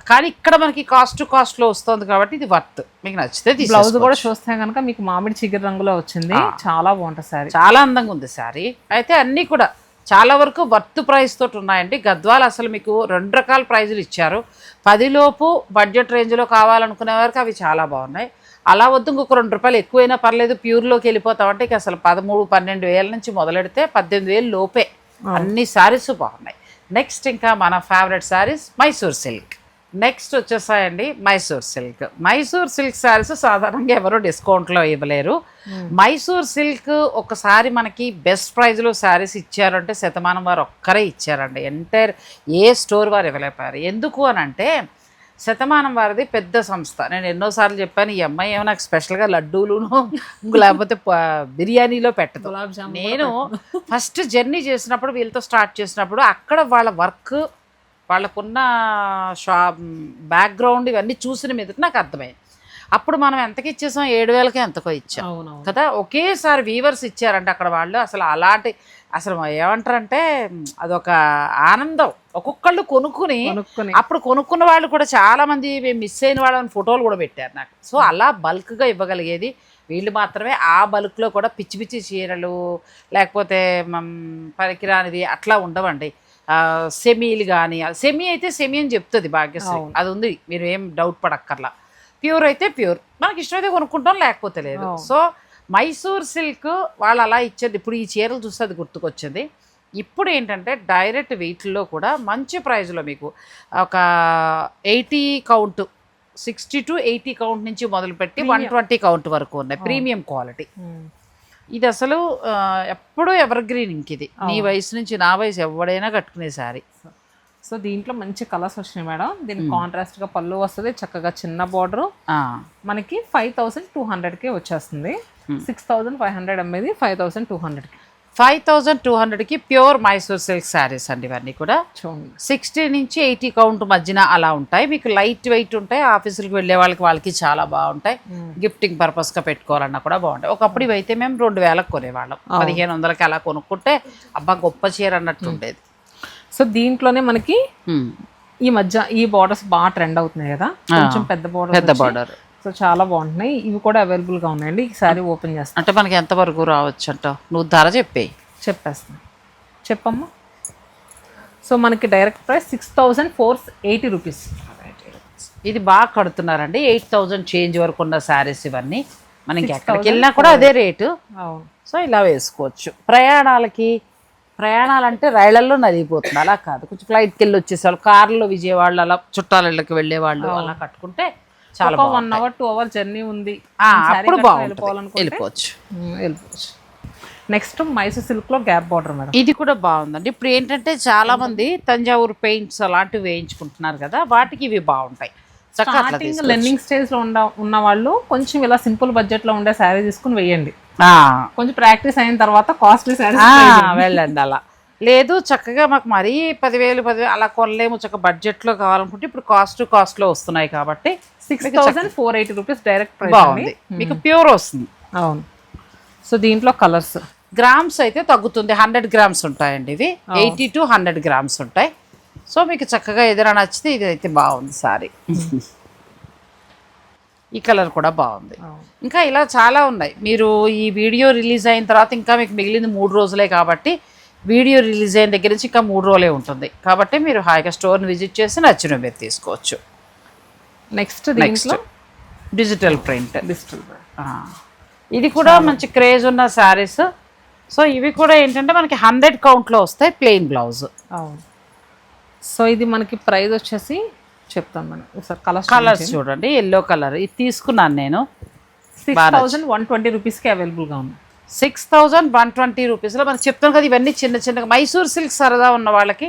కానీ ఇక్కడ మనకి కాస్ట్లో వస్తుంది కాబట్టి ఇది వర్త్. మీకు నచ్చితే బ్లౌజ్ కూడా చూస్తే కనుక మీకు మామిడి చిగురు రంగులో వచ్చింది, చాలా బాగుంటుంది శారీ, చాలా అందంగా ఉంది శారీ. అయితే అన్నీ కూడా చాలా వరకు వర్త్ ప్రైస్ తోటి ఉన్నాయండి. గద్వాలు అసలు మీకు 2 రకాల ప్రైజులు ఇచ్చారు. 10 లోపు బడ్జెట్ రేంజ్లో కావాలనుకునే వారికి అవి చాలా బాగున్నాయి. అలా వద్దు ఇంకొక ₹2 ఎక్కువైనా పర్లేదు ప్యూర్లోకి వెళ్ళిపోతామంటే ఇక అసలు 13-12 వేల నుంచి మొదలెడితే 18,000 లోపే అన్ని శారీస్ బాగున్నాయి. నెక్స్ట్ ఇంకా మన favourite saris Mysore silk. Next వచ్చేసాయండి మైసూర్ సిల్క్ శారీస్ సాధారణంగా ఎవరు డిస్కౌంట్లో ఇవ్వలేరు. మైసూర్ సిల్క్ ఒకసారి మనకి బెస్ట్ ప్రైజ్లో శారీస్ ఇచ్చారంటే శతమానం వారు ఒక్కరే ఇచ్చారండి. ఎంటైర్ ఏ స్టోర్ వారు ఇవ్వలేపారు. ఎందుకు అని అంటే శతమానం వారిది పెద్ద సంస్థ. నేను ఎన్నోసార్లు చెప్పాను, ఈ అమ్మాయి ఏమో నాకు స్పెషల్గా లడ్డూలును లేకపోతే బిర్యానీలో పెట్టదు. గులాబ్ జామ్ నేను ఫస్ట్ జర్నీ చేసినప్పుడు వీళ్ళతో స్టార్ట్ చేసినప్పుడు అక్కడ వాళ్ళ వర్క్, వాళ్ళకున్న బ్యాక్గ్రౌండ్ ఇవన్నీ చూసిన మీద నాకు అర్థమైంది. అప్పుడు మనం ఎంతకి ఇచ్చేసాం, 7,000కే ఎంతకో ఇచ్చాం అవునవును. కదా. ఒకేసారి వీవర్స్ ఇచ్చారంటే అక్కడ వాళ్ళు అసలు అలాంటి అసలు ఏమంటారంటే అదొక ఆనందం. ఒక్కొక్కళ్ళు కొనుక్కుని అప్పుడు కొనుక్కున్న వాళ్ళు కూడా చాలా మంది మేము మిస్ అయిన వాళ్ళని ఫోటోలు కూడా పెట్టారు నాకు. సో అలా బల్క్గా ఇవ్వగలిగేది వీళ్ళు మాత్రమే. ఆ బల్క్లో కూడా పిచ్చి పిచ్చి చీరలు లేకపోతే పనికిరానిది అట్లా ఉండవండి. సెమీలు కానీ, సెమీ అయితే సెమీ అని చెప్తుంది భాగ్యశ్రీ, అది ఉంది, మీరు ఏం డౌట్ పడక్కర్లా. ప్యూర్ అయితే ప్యూర్, మనకి ఇష్టమైతే కొనుక్కుంటాం, లేకపోతే లేదు. సో మైసూర్ సిల్క్ వాళ్ళు అలా ఇచ్చేది. ఇప్పుడు ఈ చీరలు చూస్తే అది గుర్తుకొచ్చింది. ఇప్పుడు ఏంటంటే డైరెక్ట్ వీటిల్లో కూడా మంచి ప్రైజ్లో మీకు ఒక 80 కౌంట్, 60 to 80 కౌంట్ నుంచి మొదలుపెట్టి 120 కౌంట్ వరకు ఉన్నాయి. Premium quality. ఇది అసలు ఎప్పుడూ ఎవర్ గ్రీన్. ఇంక ఇది నీ వయసు నుంచి నా వయసు ఎవడైనా కట్టుకునే శారీ. సో దీంట్లో మంచి కలర్స్ వచ్చినాయి మేడం. దీనికి కాంట్రాస్ట్గా పళ్ళు వస్తుంది, చక్కగా చిన్న బార్డర్. మనకి 5,200కే వచ్చేస్తుంది. 6,500 అమ్మేది 5,200కి. 5,200కి ప్యూర్ మైసూర్ సిల్క్ శారీస్ అండి ఇవన్నీ కూడా. 60 నుంచి 80 కౌంట్ మధ్యన అలా ఉంటాయి. మీకు లైట్ వెయిట్ ఉంటాయి. ఆఫీసులకు వెళ్ళే వాళ్ళకి చాలా బాగుంటాయి. గిఫ్టింగ్ పర్పస్గా పెట్టుకోవాలన్నా కూడా బాగుంటాయి. ఒకప్పుడు ఇవైతే మేము 2,000కి కొనేవాళ్ళం. 1,500కి అలా కొనుక్కుంటే అబ్బా గొప్ప చీర అన్నట్టు ఉండేది. సో దీంట్లోనే మనకి ఈ మధ్య ఈ బార్డర్స్ బాగా ట్రెండ్ అవుతున్నాయి కదా, కొంచెం పెద్ద బార్డర్. సో చాలా బాగుంటున్నాయి. ఇవి కూడా అవైలబుల్గా ఉన్నాయండి. ఈ సారీ ఓపెన్ చేస్తాను. అంటే మనకి ఎంతవరకు రావచ్చు అంట, నువ్వు ధర చెప్పేస్తాను. చెప్పమ్మా. సో మనకి డైరెక్ట్ ప్రైస్ 6,480 రూపీస్. ఇది బాగా కడుతున్నారండి. 8,000 చేంజ్ వరకు ఉన్న శారీస్ ఇవన్నీ. మనకి ఎక్కడికి వెళ్ళినా కూడా అదే రేటు. అవును. సో ఇలా వేసుకోవచ్చు. ప్రయాణాలంటే రైళ్లలో నలిగిపోతుంది, అలా కాదు. కొంచెం ఫ్లైట్కి వెళ్ళి వచ్చేసేవాళ్ళు, కార్లో విజయవాడలో అలా చుట్టాలకి వెళ్ళేవాళ్ళు అలా కట్టుకుంటే చాలా 1 hour 2 hour జర్నీ ఉంది, అప్పుడు వెళ్ళిపోవచ్చు. నెక్స్ట్ మైసూర్ సిల్క్ లో గ్యాప్ బార్డర్ మేడం. ఇది కూడా బాగుందండి. ఇప్పుడు ఏంటంటే చాలా మంది తంజావూరు పెయింట్స్ అలాంటివి వేయించుకుంటున్నారు కదా, వాటికి ఇవి బాగుంటాయి. స్టార్టింగ్ లెర్నింగ్ స్టేజ్ లో ఉన్న వాళ్ళు కొంచెం ఇలా సింపుల్ బడ్జెట్ లో ఉండే శారీ తీసుకుని వేయండి. కొంచెం ప్రాక్టీస్ అయిన తర్వాత కాస్ట్లీ శారీస్ వెళ్ళండి. అలా లేదు చక్కగా మాకు మరీ 10,000 అలా కొనలేము, చక్కగా బడ్జెట్లో కావాలనుకుంటే ఇప్పుడు కాస్ట్లో వస్తున్నాయి కాబట్టి 6,480 రూపీస్ డైరెక్ట్ ప్రైస్. బాగుంది, మీకు ప్యూర్ వస్తుంది. అవును. సో దీంట్లో కలర్స్ గ్రామ్స్ అయితే తగ్గుతుంది. 100 grams ఉంటాయండి ఇవి. 80 to 100 grams ఉంటాయి. సో మీకు చక్కగా ఏదైనా నచ్చితే ఇది అయితే బాగుంది సారీ. ఈ కలర్ కూడా బాగుంది. ఇంకా ఇలా చాలా ఉన్నాయి. మీరు ఈ వీడియో రిలీజ్ అయిన తర్వాత ఇంకా మీకు మిగిలింది 3 రోజులే కాబట్టి వీడియో రిలీజ్ అయిన దగ్గర నుంచి ఇంకా 3 రోజులే ఉంటుంది కాబట్టి మీరు హాయిగా స్టోర్ని విజిట్ చేసి నచ్చిన మీరు తీసుకోవచ్చు. Next digital print. ఇది కూడా మంచి క్రేజ్ ఉన్న శారీస్. సో ఇవి కూడా ఏంటంటే మనకి 100 కౌంట్లో వస్తాయి, ప్లెయిన్ బ్లౌజ్. అవును. సో ఇది మనకి ప్రైస్ వచ్చేసి చెప్తాను మనం ఒకసారి. కలర్స్ చూడండి. ఎల్లో కలర్ ఇది తీసుకున్నాను నేను. 6,120 రూపీస్కి అవైలబుల్గా ఉంది. 6,120 రూపీస్లో మనకి చెప్తాను కదా. ఇవన్నీ చిన్నగా మైసూర్ సిల్క్ సరదా ఉన్న వాళ్ళకి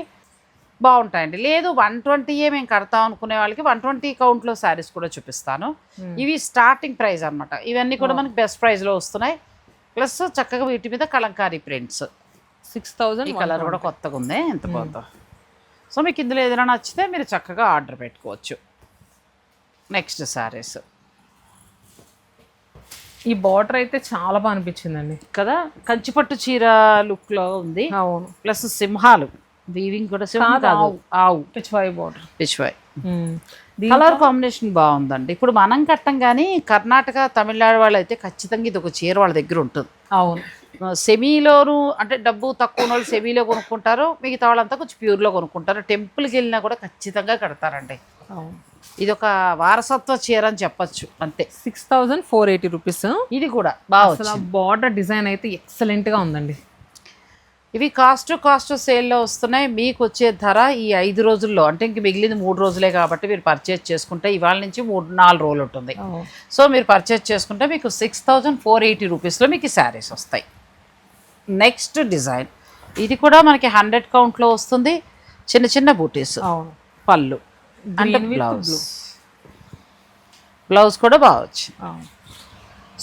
బాగుంటాయండి. లేదు 120 మేము కడతాం అనుకునే వాళ్ళకి 120 కౌంట్లో శారీస్ కూడా చూపిస్తాను. ఇవి స్టార్టింగ్ ప్రైస్ అనమాట. ఇవన్నీ కూడా మనకి బెస్ట్ ప్రైస్లో వస్తున్నాయి. ప్లస్ చక్కగా వీటి మీద కలంకారీ ప్రింట్స్. 6,000. ఈ కలర్ కూడా కొత్తగా ఉంది, ఎంత బాగుందో. సో మీకు ఇందులో ఏదైనా నచ్చితే మీరు చక్కగా ఆర్డర్ పెట్టుకోవచ్చు. నెక్స్ట్ శారీస్. ఈ బార్డర్ అయితే చాలా బాగా అనిపించిందండి కదా, కంచిపట్టు చీర లుక్లో ఉంది. అవును. ప్లస్ సింహాలు వీవింగ్ కూడా ఆవు Pichwai border. Pichwai colour combination బాగుందండి. ఇప్పుడు మనం కట్టం కానీ కర్ణాటక తమిళనాడు వాళ్ళు అయితే ఖచ్చితంగా ఇది ఒక చీర వాళ్ళ దగ్గర ఉంటుంది. అవును. సెమీలోను అంటే డబ్బు తక్కువ వాళ్ళు సెమీలో కొనుక్కుంటారు, మిగతా వాళ్ళంతా కొంచెం ప్యూర్లో కొనుక్కుంటారు. టెంపుల్కి వెళ్ళినా కూడా ఖచ్చితంగా కడతారండి. అవును. ఇది ఒక వారసత్వ చీర అని చెప్పచ్చు అంతే. 6,480 రూపీస్. ఇది కూడా బాగా బార్డర్ డిజైన్ అయితే ఎక్సలెంట్గా ఉందండి. ఇవి కాస్ట్ సేల్లో వస్తున్నాయి. మీకు వచ్చే ధర ఈ 5 రోజుల్లో అంటే ఇంక మిగిలింది 3 రోజులే కాబట్టి మీరు పర్చేజ్ చేసుకుంటే ఇవాళ నుంచి 3-4 రోజులు ఉంటుంది. సో మీరు పర్చేజ్ చేసుకుంటే మీకు 6,480 రూపీస్లో మీకు ఈ శారీస్ వస్తాయి. Next design. ఇది కూడా మనకి 100 కౌంట్లో వస్తుంది. చిన్న బూటీస్, పళ్ళు అంటే green with blouse blue. Blouse కూడా బాగా వచ్చింది.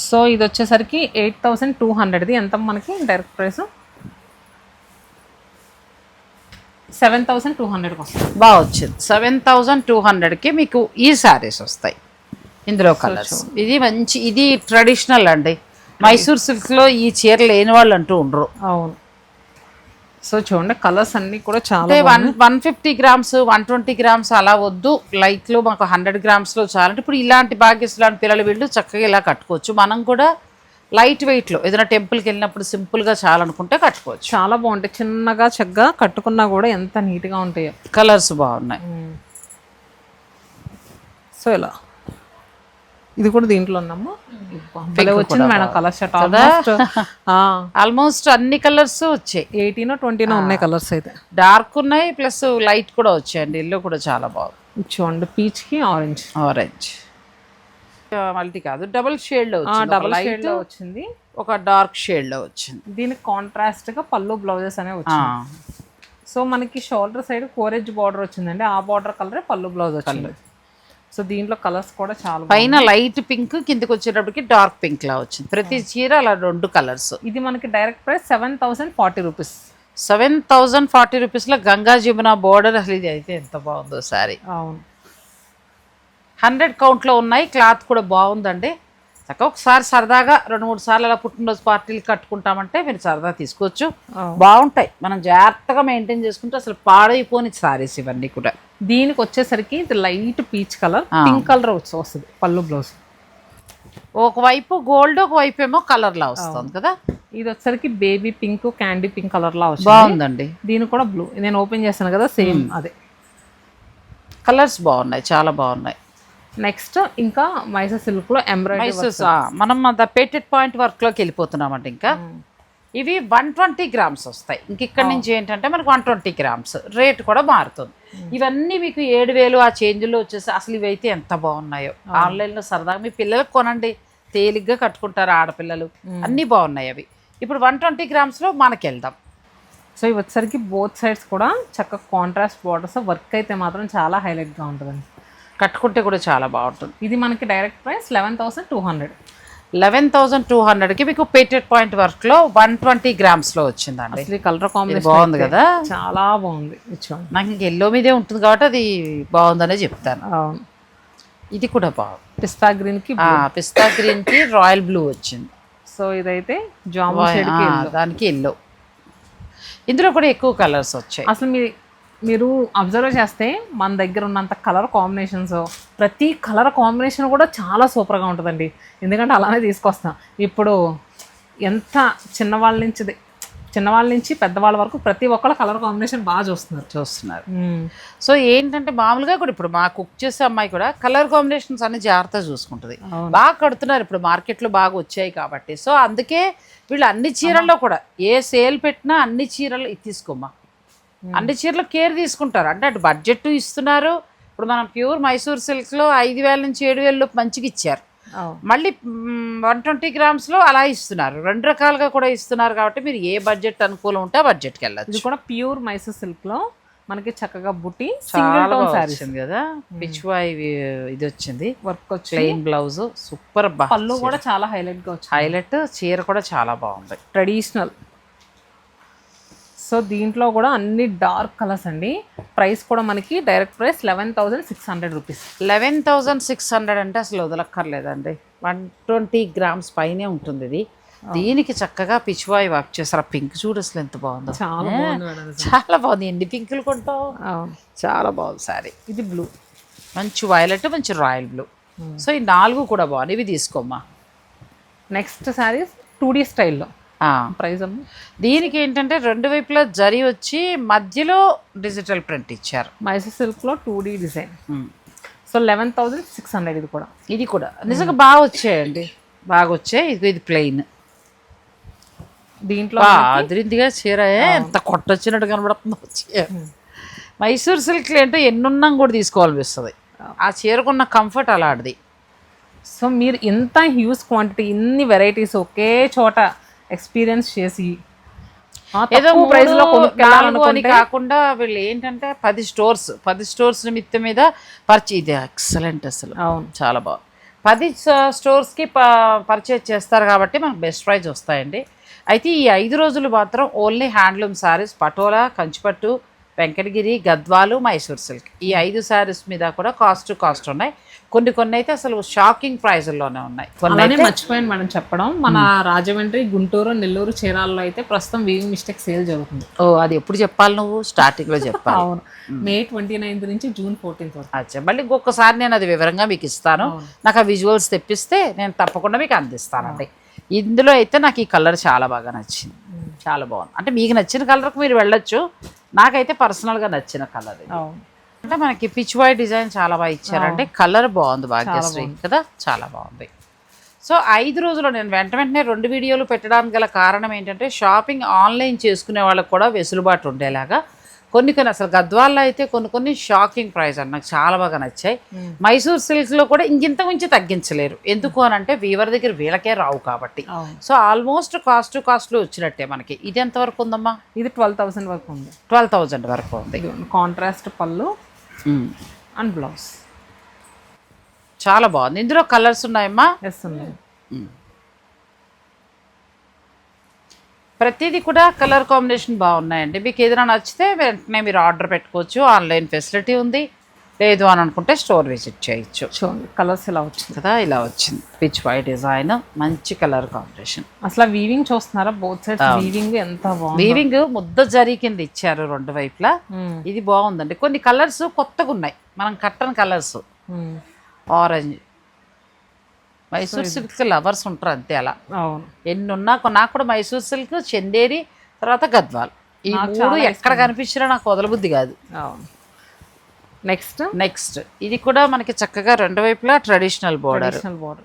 సో ఇది వచ్చేసరికి 8,200. ఎంత మనకి డైరెక్ట్ ప్రైస్ 7,200కి వస్తుంది. బాగా వచ్చింది. 7,200కి మీకు ఈ శారీస్ వస్తాయి. ఇందులో కలర్స్ ఇది మంచి, ఇది ట్రెడిషనల్ అండి. మైసూర్ సిల్క్లో ఈ చీర లేని వాళ్ళు అంటూ ఉండరు. అవును. సో చూడండి కలర్స్ అన్నీ కూడా చాలా అంటే 150 గ్రామ్స్ 120 గ్రామ్స్ అలా వద్దు, లైట్లో మాకు 100 గ్రామ్స్లో చాలంటే ఇప్పుడు ఇలాంటి బాగేస్ లాంటి పిల్లలు వీళ్ళు చక్కగా ఇలా కట్టుకోవచ్చు. మనం కూడా లైట్ వెయిట్లో ఏదైనా టెంపుల్కి వెళ్ళినప్పుడు సింపుల్గా చాలనుకుంటే కట్టుకోవచ్చు. చాలా బాగుంటాయి. చిన్నగా చక్కగా కట్టుకున్నా కూడా ఎంత నీట్గా ఉంటాయో. కలర్స్ బాగున్నాయి. సో ఇలా ఇది కూడా దీంట్లో ఉన్నాము. వచ్చింది మేడం కలర్ షర్ట్ ఆల్మోస్ట్ అన్ని కలర్స్ వచ్చాయి. 18 20 ఉన్నాయి కలర్స్ అయితే. డార్క్ ఉన్నాయి ప్లస్ లైట్ కూడా వచ్చాయండి. ఎల్లో కూడా చాలా బాగుంది. చూడండి పీచ్ కి ఆరెంజ్ మల్టీ కాదు, డబుల్ షేడ్ లో వచ్చింది. డబుల్ షేడ్ లో వచ్చింది, ఒక డార్క్ షేడ్ లో వచ్చింది. దీనికి కాంట్రాస్ట్ గా పళ్ళు బ్లౌజెస్ అనేవి వచ్చింది. సో మనకి షోల్డర్ సైడ్ కోరెజ్ బార్డర్ వచ్చిందండి. ఆ బార్డర్ కలరే పళ్ళు బ్లౌజ్ వచ్చింది. సో దీంట్లో కలర్స్ కూడా చాలా పైన లైట్ పింక్, కిందకి వచ్చేటప్పటికి డార్క్ పింక్ లా వచ్చింది. ప్రతి చీర అలా 2 కలర్స్. ఇది మనకి డైరెక్ట్ ప్రైస్ 7,040 రూపీస్. 7,040 రూపీస్లో గంగా జమున బోర్డర్. అసలు ఇది అయితే ఎంత బాగుందో సారీ. అవును. 100 కౌంట్లో ఉన్నాయి. క్లాత్ కూడా బాగుందండి. చక్కగా ఒకసారి సరదాగా 2-3 సార్లు అలా పుట్టినరోజు పార్టీలు కట్టుకుంటామంటే మీరు సరదా తీసుకోవచ్చు. బాగుంటాయి. మనం జాగ్రత్తగా మెయింటైన్ చేసుకుంటే అసలు పాడైపోని సారీస్ ఇవన్నీ కూడా. దీనికి వచ్చేసరికి ఇది light peach colour, pink colour వస్తుంది పళ్ళు బ్లౌజ్. ఒకవైపు గోల్డ్, ఒకవైపు ఏమో కలర్ లా వస్తుంది కదా. ఇది వచ్చేసరికి baby pink, candy pink colour లా వస్తుంది. బాగుందండి. దీని కూడా బ్లూ. నేను ఓపెన్ చేస్తాను కదా, సేమ్ అదే. కలర్స్ బాగున్నాయి, చాలా బాగున్నాయి. నెక్స్ట్ ఇంకా మైసూర్ సిల్క్ లో ఎంబ్రాయిడరీ. మనం పేటెడ్ పాయింట్ వర్క్ లోకి వెళ్ళిపోతున్నామండి. ఇంకా ఇవి 120 గ్రామ్స్ వస్తాయి. ఇంక ఇక్కడ నుంచి ఏంటంటే మనకు 120 గ్రామ్స్ రేట్ కూడా మారుతుంది. ఇవన్నీ మీకు 7,000 ఆ చేంజ్లో వచ్చేసి అసలు ఇవైతే ఎంత బాగున్నాయో. ఆన్లైన్లో సరదాగా మీ పిల్లలకు కొనండి, తేలిగ్గా కట్టుకుంటారు ఆడపిల్లలు. అన్నీ బాగున్నాయి అవి. ఇప్పుడు 120 గ్రామ్స్లో మనకి వెళ్దాం. సో ఇవి వచ్చేసరికి బోత్ సైడ్స్ కూడా చక్కగా కాంట్రాస్ట్ బార్డర్స్. వర్క్ అయితే మాత్రం చాలా హైలైట్గా ఉంటుందండి. కట్టుకుంటే కూడా చాలా బాగుంటుంది. ఇది మనకి డైరెక్ట్ ప్రైస్ 11,200. 11,200కి మీకు పేటెడ్ పాయింట్ వర్క్ లో 120 గ్రామ్స్లో వచ్చిందండి. అసలు కలర్ కాంబినేషన్ బాగుంది కదా, చాలా బాగుంది. నాకు ఇంక ఎల్లో మీదే ఉంటుంది కాబట్టి అది బాగుందనే చెప్తాను. ఇది కూడా బాగుంది. పిస్తా గ్రీన్ కి రాయల్ బ్లూ వచ్చింది. సో ఇదైతే జాము షేడ్ కి దానికి ఎల్లో. ఇందులో కూడా ఎక్కువ కలర్స్ వచ్చాయి. అసలు మీరు అబ్జర్వ్ చేస్తే మన దగ్గర ఉన్నంత కలర్ కాంబినేషన్స్, ప్రతి కలర్ కాంబినేషన్ కూడా చాలా సూపర్గా ఉంటుందండి. ఎందుకంటే అలానే తీసుకొస్తాం. ఇప్పుడు ఎంత చిన్నవాళ్ళ నుంచి పెద్దవాళ్ళ వరకు ప్రతి ఒక్కళ్ళ కలర్ కాంబినేషన్ బాగా చూస్తున్నారు. సో ఏంటంటే మామూలుగా కూడా ఇప్పుడు మా కుక్ చేసే అమ్మాయి కూడా కలర్ కాంబినేషన్స్ అన్ని జాగ్రత్తగా చూసుకుంటుంది. బాగా కడుతున్నారు ఇప్పుడు, మార్కెట్లో బాగా వచ్చాయి కాబట్టి. సో అందుకే వీళ్ళు అన్ని చీరల్లో కూడా ఏ సేల్ పెట్టినా అన్ని చీరలు తీసుకోమ్మా, అన్ని చీరలు కేర్ తీసుకుంటారు. అంటే అటు బడ్జెట్ ఇస్తున్నారు. ఇప్పుడు మనం ప్యూర్ మైసూర్ సిల్క్లో 5,000 నుంచి 7,000 మంచిగా ఇచ్చారు. మళ్ళీ 120 గ్రామ్స్లో అలా ఇస్తున్నారు. 2 రకాలుగా కూడా ఇస్తున్నారు. కాబట్టి మీరు ఏ బడ్జెట్ అనుకూలం ఉంటే ఆ బడ్జెట్కి వెళ్ళచ్చు. ఇది కూడా ప్యూర్ మైసూర్ సిల్క్లో మనకి చక్కగా బుట్టి వచ్చింది కదా. పిచ్వాయ్ ఇది వచ్చింది, వర్క్ వచ్చి ప్లెయిన్ బ్లౌజ్ సూపర్. పళ్ళు కూడా చాలా హైలైట్గా వచ్చింది. హైలైట్ చీర కూడా చాలా బాగుంది, ట్రెడిషనల్. సో దీంట్లో కూడా అన్ని డార్క్ కలర్స్ అండి. ప్రైస్ కూడా మనకి డైరెక్ట్ ప్రైస్ 11,600 రూపీస్. 11,600 అంటే అసలు వదలక్కర్లేదండి. 120 గ్రామ్స్ పైనే ఉంటుంది ఇది. దీనికి చక్కగా పిచ్వాయ్ వర్క్ చేస్తారు. పింక్ చూడు అసలు ఎంత బాగుందో, చాలా బాగుంది. ఎన్ని పింకులు కొంటావు, చాలా బాగుంది సారీ. ఇది బ్లూ, మంచి వైలెట్, మంచి రాయల్ బ్లూ. సో ఈ 4 కూడా బాగుంది. ఇవి తీసుకోమ్మా. నెక్స్ట్ సారీస్ 2D స్టైల్లో. ప్రైస్ అమ్మ దీనికి ఏంటంటే 2 వైపులా జరీ వచ్చి మధ్యలో డిజిటల్ ప్రింట్ ఇచ్చారు. మైసూర్ సిల్క్లో 2D డిజైన్. సో 11,600. ఇది కూడా నిజంగా బాగా వచ్చాయండి, బాగా వచ్చాయి. ఇది ప్లెయిన్. దీంట్లో అదిరిందిగా చీర ఎంత కొట్టొచ్చినట్టు కనబడుతుందో చీర. మైసూర్ సిల్క్లు ఏంటో ఎన్నున్నాం కూడా తీసుకోవాలనిపిస్తుంది. ఆ చీరకున్న కంఫర్ట్ అలాంటిది. సో మీరు ఇంత హ్యూజ్ క్వాంటిటీ, ఇన్ని వెరైటీస్ ఒకే చోట ఎక్స్పీరియన్స్ చేసి ఏదో ప్రైస్ లో 4 అని కాకుండా వీళ్ళు ఏంటంటే 10 స్టోర్స్ నిమిత్తం మీద ఇది ఎక్సలెంట్ అసలు. అవును, చాలా బాగుంది. 10 స్టోర్స్కి పర్చేజ్ చేస్తారు కాబట్టి మనకు బెస్ట్ ప్రైస్ వస్తాయండి. అయితే ఈ 5 రోజులు మాత్రం ఓన్లీ హ్యాండ్లూమ్ శారీస్, పటోలా, కంచిపట్టు, వెంకటగిరి, గద్వాలు, మైసూర్ సిల్క్ ఈ 5 శారీస్ మీద కూడా కాస్ట్ ఉన్నాయి. కొన్ని అయితే అసలు షాకింగ్ ప్రైజుల్లోనే ఉన్నాయి. అలానే మర్చిపోయాను మనం చెప్పడం, మన రాజమండ్రి, గుంటూరు, నెల్లూరు, చీరాల్లో అయితే ప్రస్తుతం వీవింగ్ మిస్టేక్ సేల్ జరుగుతుంది. అది ఎప్పుడు చెప్పాలి, నువ్వు స్టార్టింగ్లో చెప్పాలి. అవును, May 29 నుంచి June 14 వరకు. అచ్చా, మళ్ళీ ఇంకొకసారి నేను అది వివరంగా మీకు ఇస్తాను. నాకు ఆ విజువల్స్ తెప్పిస్తే నేను తప్పకుండా మీకు అందిస్తానండి. ఇందులో అయితే నాకు ఈ కలర్ చాలా బాగా నచ్చింది, చాలా బాగుంది. అంటే మీకు నచ్చిన కలర్కి మీరు వెళ్ళొచ్చు, నాకైతే పర్సనల్గా నచ్చిన కలర్ ఇది. అంటే మనకి పిచ్ వైట్ డిజైన్ చాలా బాగా ఇచ్చారంటే కలర్ బాగుంది, భాగ్యశ్రీ కదా, చాలా బాగుంది. సో 5 రోజులు నేను వెంటనే 2 వీడియోలు పెట్టడానికి గల కారణం ఏంటంటే షాపింగ్ ఆన్లైన్ చేసుకునే వాళ్ళకి కూడా వెసులుబాటు ఉండేలాగా కొన్ని అసలు గద్వాల్లో అయితే కొన్ని షాకింగ్ ప్రైస్ అని నాకు చాలా బాగా నచ్చాయి. మైసూర్ సిల్క్లో కూడా ఇంకింత మించి తగ్గించలేరు, ఎందుకు అని అంటే వీవర్ దగ్గర వీళ్ళకే రావు కాబట్టి. సో ఆల్మోస్ట్ కాస్ట్లో వచ్చినట్టే మనకి. ఇది ఎంతవరకు ఉందమ్మా? ఇది 12,000 వరకు ఉంది. 12,000 వరకు ఉంది. కాంట్రాస్ట్ పళ్ళు అండ్ బ్లౌజ్ చాలా బాగుంది. ఇందులో కలర్స్ ఉన్నాయమ్మా? ఎస్ ఉన్నాయి. ప్రతిదీ కూడా కలర్ కాంబినేషన్ బాగున్నాయండి. మీకు ఏదైనా నచ్చితే వెంటనే మీరు ఆర్డర్ పెట్టుకోవచ్చు, ఆన్లైన్ ఫెసిలిటీ ఉంది. లేదు అని అనుకుంటే స్టోర్ విజిట్ చేయొచ్చు. చూడండి కలర్స్ ఇలా వచ్చింది కదా, ఇలా వచ్చింది పిచ్ వైట్ డిజైన్, మంచి కలర్ కాంబినేషన్. అసలు వీవింగ్ చూస్తున్నారా, బోత్ సైడ్స్ వీవింగ్ ఎంత బాగుంది. వీవింగ్ ముద్ద జరీ కింద ఇచ్చారు 2 వైపులా. ఇది బాగుందండి. కొన్ని కలర్స్ కొత్తగా ఉన్నాయి, మనం కట్టని colours. Orange, Mysore silk lovers ఉంటారు అంతే అలా. అవును, ఎన్ని ఉన్నా నాకు కూడా మైసూర్ సిల్క్, చందేరి, తర్వాత గద్వాల్, ఈ 3 ఎక్కడ కనిపించినా నాకు వదలబుద్ధి కాదు. అవును. నెక్స్ట్ ఇది కూడా మనకి చక్కగా 2 వైపులా ట్రెడిషనల్ బోర్డర్,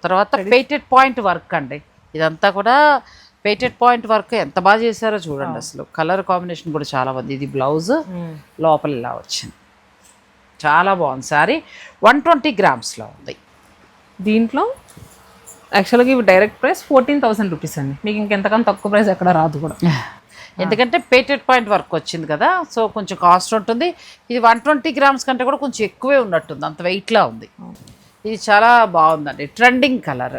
తర్వాత పేటెడ్ పాయింట్ వర్క్ అండి. ఇదంతా కూడా పేటెడ్ పాయింట్ వర్క్ ఎంత బాగా చేశారో చూడండి. అసలు కలర్ కాంబినేషన్ కూడా చాలా బాగుంది. ఇది బ్లౌజ్, లోపల ఇలా వచ్చింది, చాలా బాగుంది. సారీ 120 గ్రామ్స్లో ఉంది. దీంట్లో యాక్చువల్గా ఇవి డైరెక్ట్ ప్రైస్ 14,000 రూపీస్ అండి. మీకు ఇంకెంతకన్నా తక్కువ ప్రైస్ ఎక్కడ రాదు కూడా, ఎందుకంటే పేటెడ్ పాయింట్ వర్క్ వచ్చింది కదా, సో కొంచెం కాస్ట్ ఉంటుంది. ఇది 120 గ్రామ్స్ కంటే కూడా కొంచెం ఎక్కువే ఉన్నట్టుంది, అంత వెయిట్లా ఉంది. ఇది చాలా బాగుందండి, trending colour.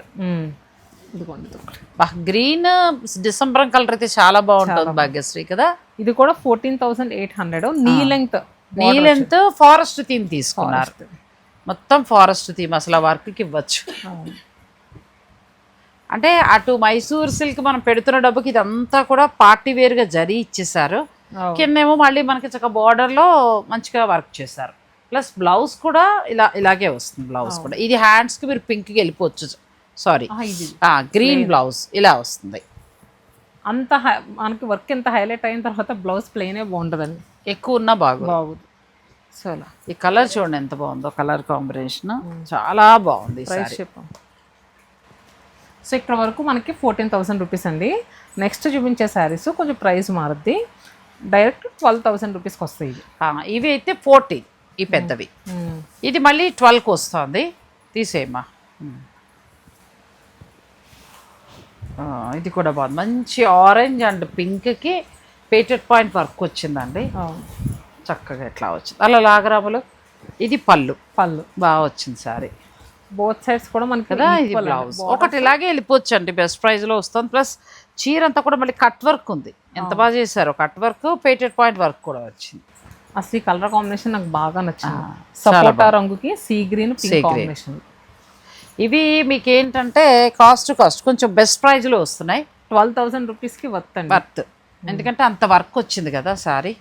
Green December colour అయితే చాలా బాగుంటుంది భాగ్యశ్రీ కదా. ఇది కూడా 14,800. నీ లెంత్ ఫారెస్ట్ థీమ్ తీసుకున్నారు, మొత్తం ఫారెస్ట్ థీమ్. అసలు ఆ వర్క్కి ఇవ్వచ్చు. అంటే అటు మైసూర్ సిల్క్ మనం పెడుతున్న డబ్బుకి ఇదంతా కూడా పార్టీ వేర్గా జరీ ఇచ్చేసారు. కిందేమో మళ్ళీ మనకి చక్క బార్డర్లో మంచిగా వర్క్ చేశారు. ప్లస్ బ్లౌజ్ కూడా ఇలాగే వస్తుంది. బ్లౌజ్ కూడా ఇది హ్యాండ్స్కి మీరు పింక్కి వెళ్ళిపోవచ్చు. సారీ, గ్రీన్ బ్లౌజ్ ఇలా వస్తుంది. అంత మనకి వర్క్ ఎంత హైలైట్ అయిన తర్వాత బ్లౌజ్ ప్లెయినే బాగుంటుందండి, ఎక్కువ ఉన్నా బాగుంది. సో అలా ఈ కలర్ చూడండి ఎంత బాగుందో, కలర్ కాంబినేషన్ చాలా బాగుంది. ప్రైస్ చెప్పాం. సో ఇక్కడ వరకు మనకి 14,000 రూపీస్ అండి. నెక్స్ట్ చూపించే శారీస్ కొంచెం ప్రైస్ మారుద్ది, డైరెక్ట్ 12,000 రూపీస్కి వస్తాయి. ఇవి అయితే 14 ఈ పెద్దవి. ఇది మళ్ళీ 12కి వస్తుంది. తీసేయమ్మా. ఇది కూడా బాగుంది, మంచి ఆరెంజ్ అండ్ పింక్కి పేటెడ్ పాయింట్ వర్క్ వచ్చిందండి, చక్కగా ఎట్లా వచ్చింది అలా లాగరాములు. ఇది పళ్ళు బాగా వచ్చింది సారీ, బోత్ సైడ్స్ కూడా మనకి కదా. ఇది బ్లౌజ్ ఒకటి ఇలాగే వెళ్ళిపోవచ్చు అండి, బెస్ట్ ప్రైస్లో వస్తుంది. ప్లస్ చీర అంతా కూడా మళ్ళీ కట్ వర్క్ ఉంది, ఎంత బాగా చేశారు. కట్ వర్క్, పేటెడ్ పాయింట్ వర్క్ కూడా వచ్చింది. అసలు ఈ కలర్ కాంబినేషన్ నాకు బాగా నచ్చింది, సపోటా రంగుకి సీ గ్రీన్ పింక్ కాంబినేషన్. ఇవి మీకు ఏంటంటే కాస్ట్ కొంచెం బెస్ట్ ప్రైస్లో వస్తున్నాయి. 12,000 రూపీస్కి వర్త్. ఎందుకంటే అంత వర్క్ వచ్చింది కదా సారీ.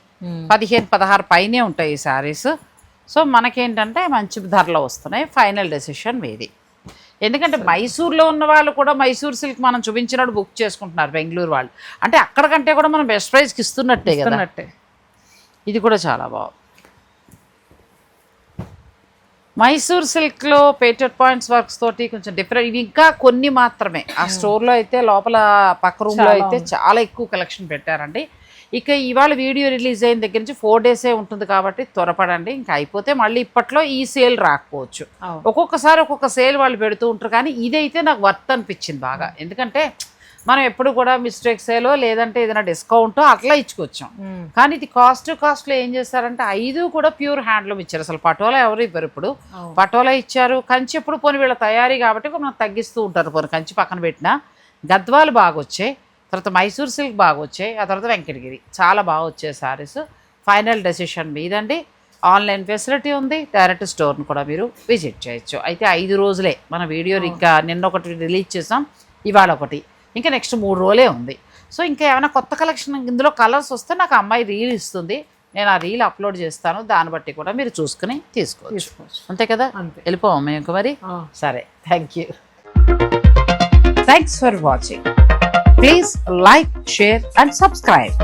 15-16 పైనే ఉంటాయి ఈ శారీస్. సో మనకేంటంటే మంచి ధరలో వస్తున్నాయి. ఫైనల్ డెసిషన్ మీది. ఎందుకంటే మైసూర్లో ఉన్న వాళ్ళు కూడా మైసూర్ సిల్క్ మనం చూపించినప్పుడు బుక్ చేసుకుంటున్నారు బెంగళూరు వాళ్ళు. అంటే అక్కడికంటే కూడా మనం బెస్ట్ ప్రైస్కి ఇస్తున్నట్టే కదా. ఇది కూడా చాలా బాగుంది. మైసూర్ సిల్క్లో పేటెడ్ పాయింట్స్ వర్క్స్ తోటి కొంచెం డిఫరెంట్. ఇవి ఇంకా కొన్ని మాత్రమే. ఆ స్టోర్లో అయితే లోపల పక్క రూమ్లో అయితే చాలా ఎక్కువ కలెక్షన్ పెట్టారండి. ఇక ఇవాళ వీడియో రిలీజ్ అయిన దగ్గర నుంచి 4 డేసే ఉంటుంది కాబట్టి త్వరపడండి, ఇంకా అయిపోతే మళ్ళీ ఇప్పట్లో ఈ సేల్ రాకపోవచ్చు. ఒక్కొక్కసారి ఒక్కొక్క సేల్ వాళ్ళు పెడుతూ ఉంటారు, కానీ ఇదైతే నాకు వర్త్ అనిపించింది బాగా. ఎందుకంటే మనం ఎప్పుడు కూడా మిస్టేక్ సేలో లేదంటే ఏదైనా డిస్కౌంట్ అట్లా ఇచ్చుకొచ్చాం. కానీ ఇది కాస్ట్లో ఏం చేస్తారంటే 5 కూడా ప్యూర్ హ్యాండ్లూమ్ ఇచ్చారు. అసలు పటోలా ఎవరు ఇవ్వరు ఇప్పుడు. పటోలా ఇచ్చారు. కంచి ఎప్పుడు పోనీ వీళ్ళ తయారీ కాబట్టి మనం తగ్గిస్తూ ఉంటారు. పోనీ కంచి పక్కన పెట్టినా గద్వాలు బాగా వచ్చాయి, తర్వాత మైసూర్ సిల్క్ బాగా వచ్చాయి, ఆ తర్వాత వెంకటగిరి చాలా బాగా వచ్చాయి శారీస్. ఫైనల్ డెసిషన్ మీదండి. ఆన్లైన్ ఫెసిలిటీ ఉంది, డైరెక్ట్ స్టోర్ని కూడా మీరు విజిట్ చేయొచ్చు. అయితే 5 రోజులే మన వీడియో ఇంకా నిన్న ఒకటి రిలీజ్ చేసాం, ఇవాళ ఒకటి, ఇంకా నెక్స్ట్ 3 రోజులే ఉంది. సో ఇంకా ఏమైనా కొత్త కలెక్షన్ ఇందులో కలర్స్ వస్తే నాకు అమ్మాయి రీల్ ఇస్తుంది, నేను ఆ రీల్ అప్లోడ్ చేస్తాను, దాన్ని బట్టి కూడా మీరు చూసుకుని తీసుకోవచ్చు. అంతే కదా, వెళ్ళిపోవాలి మేము మరి. సరే, thank you. Thanks for watching. Please like, share and subscribe.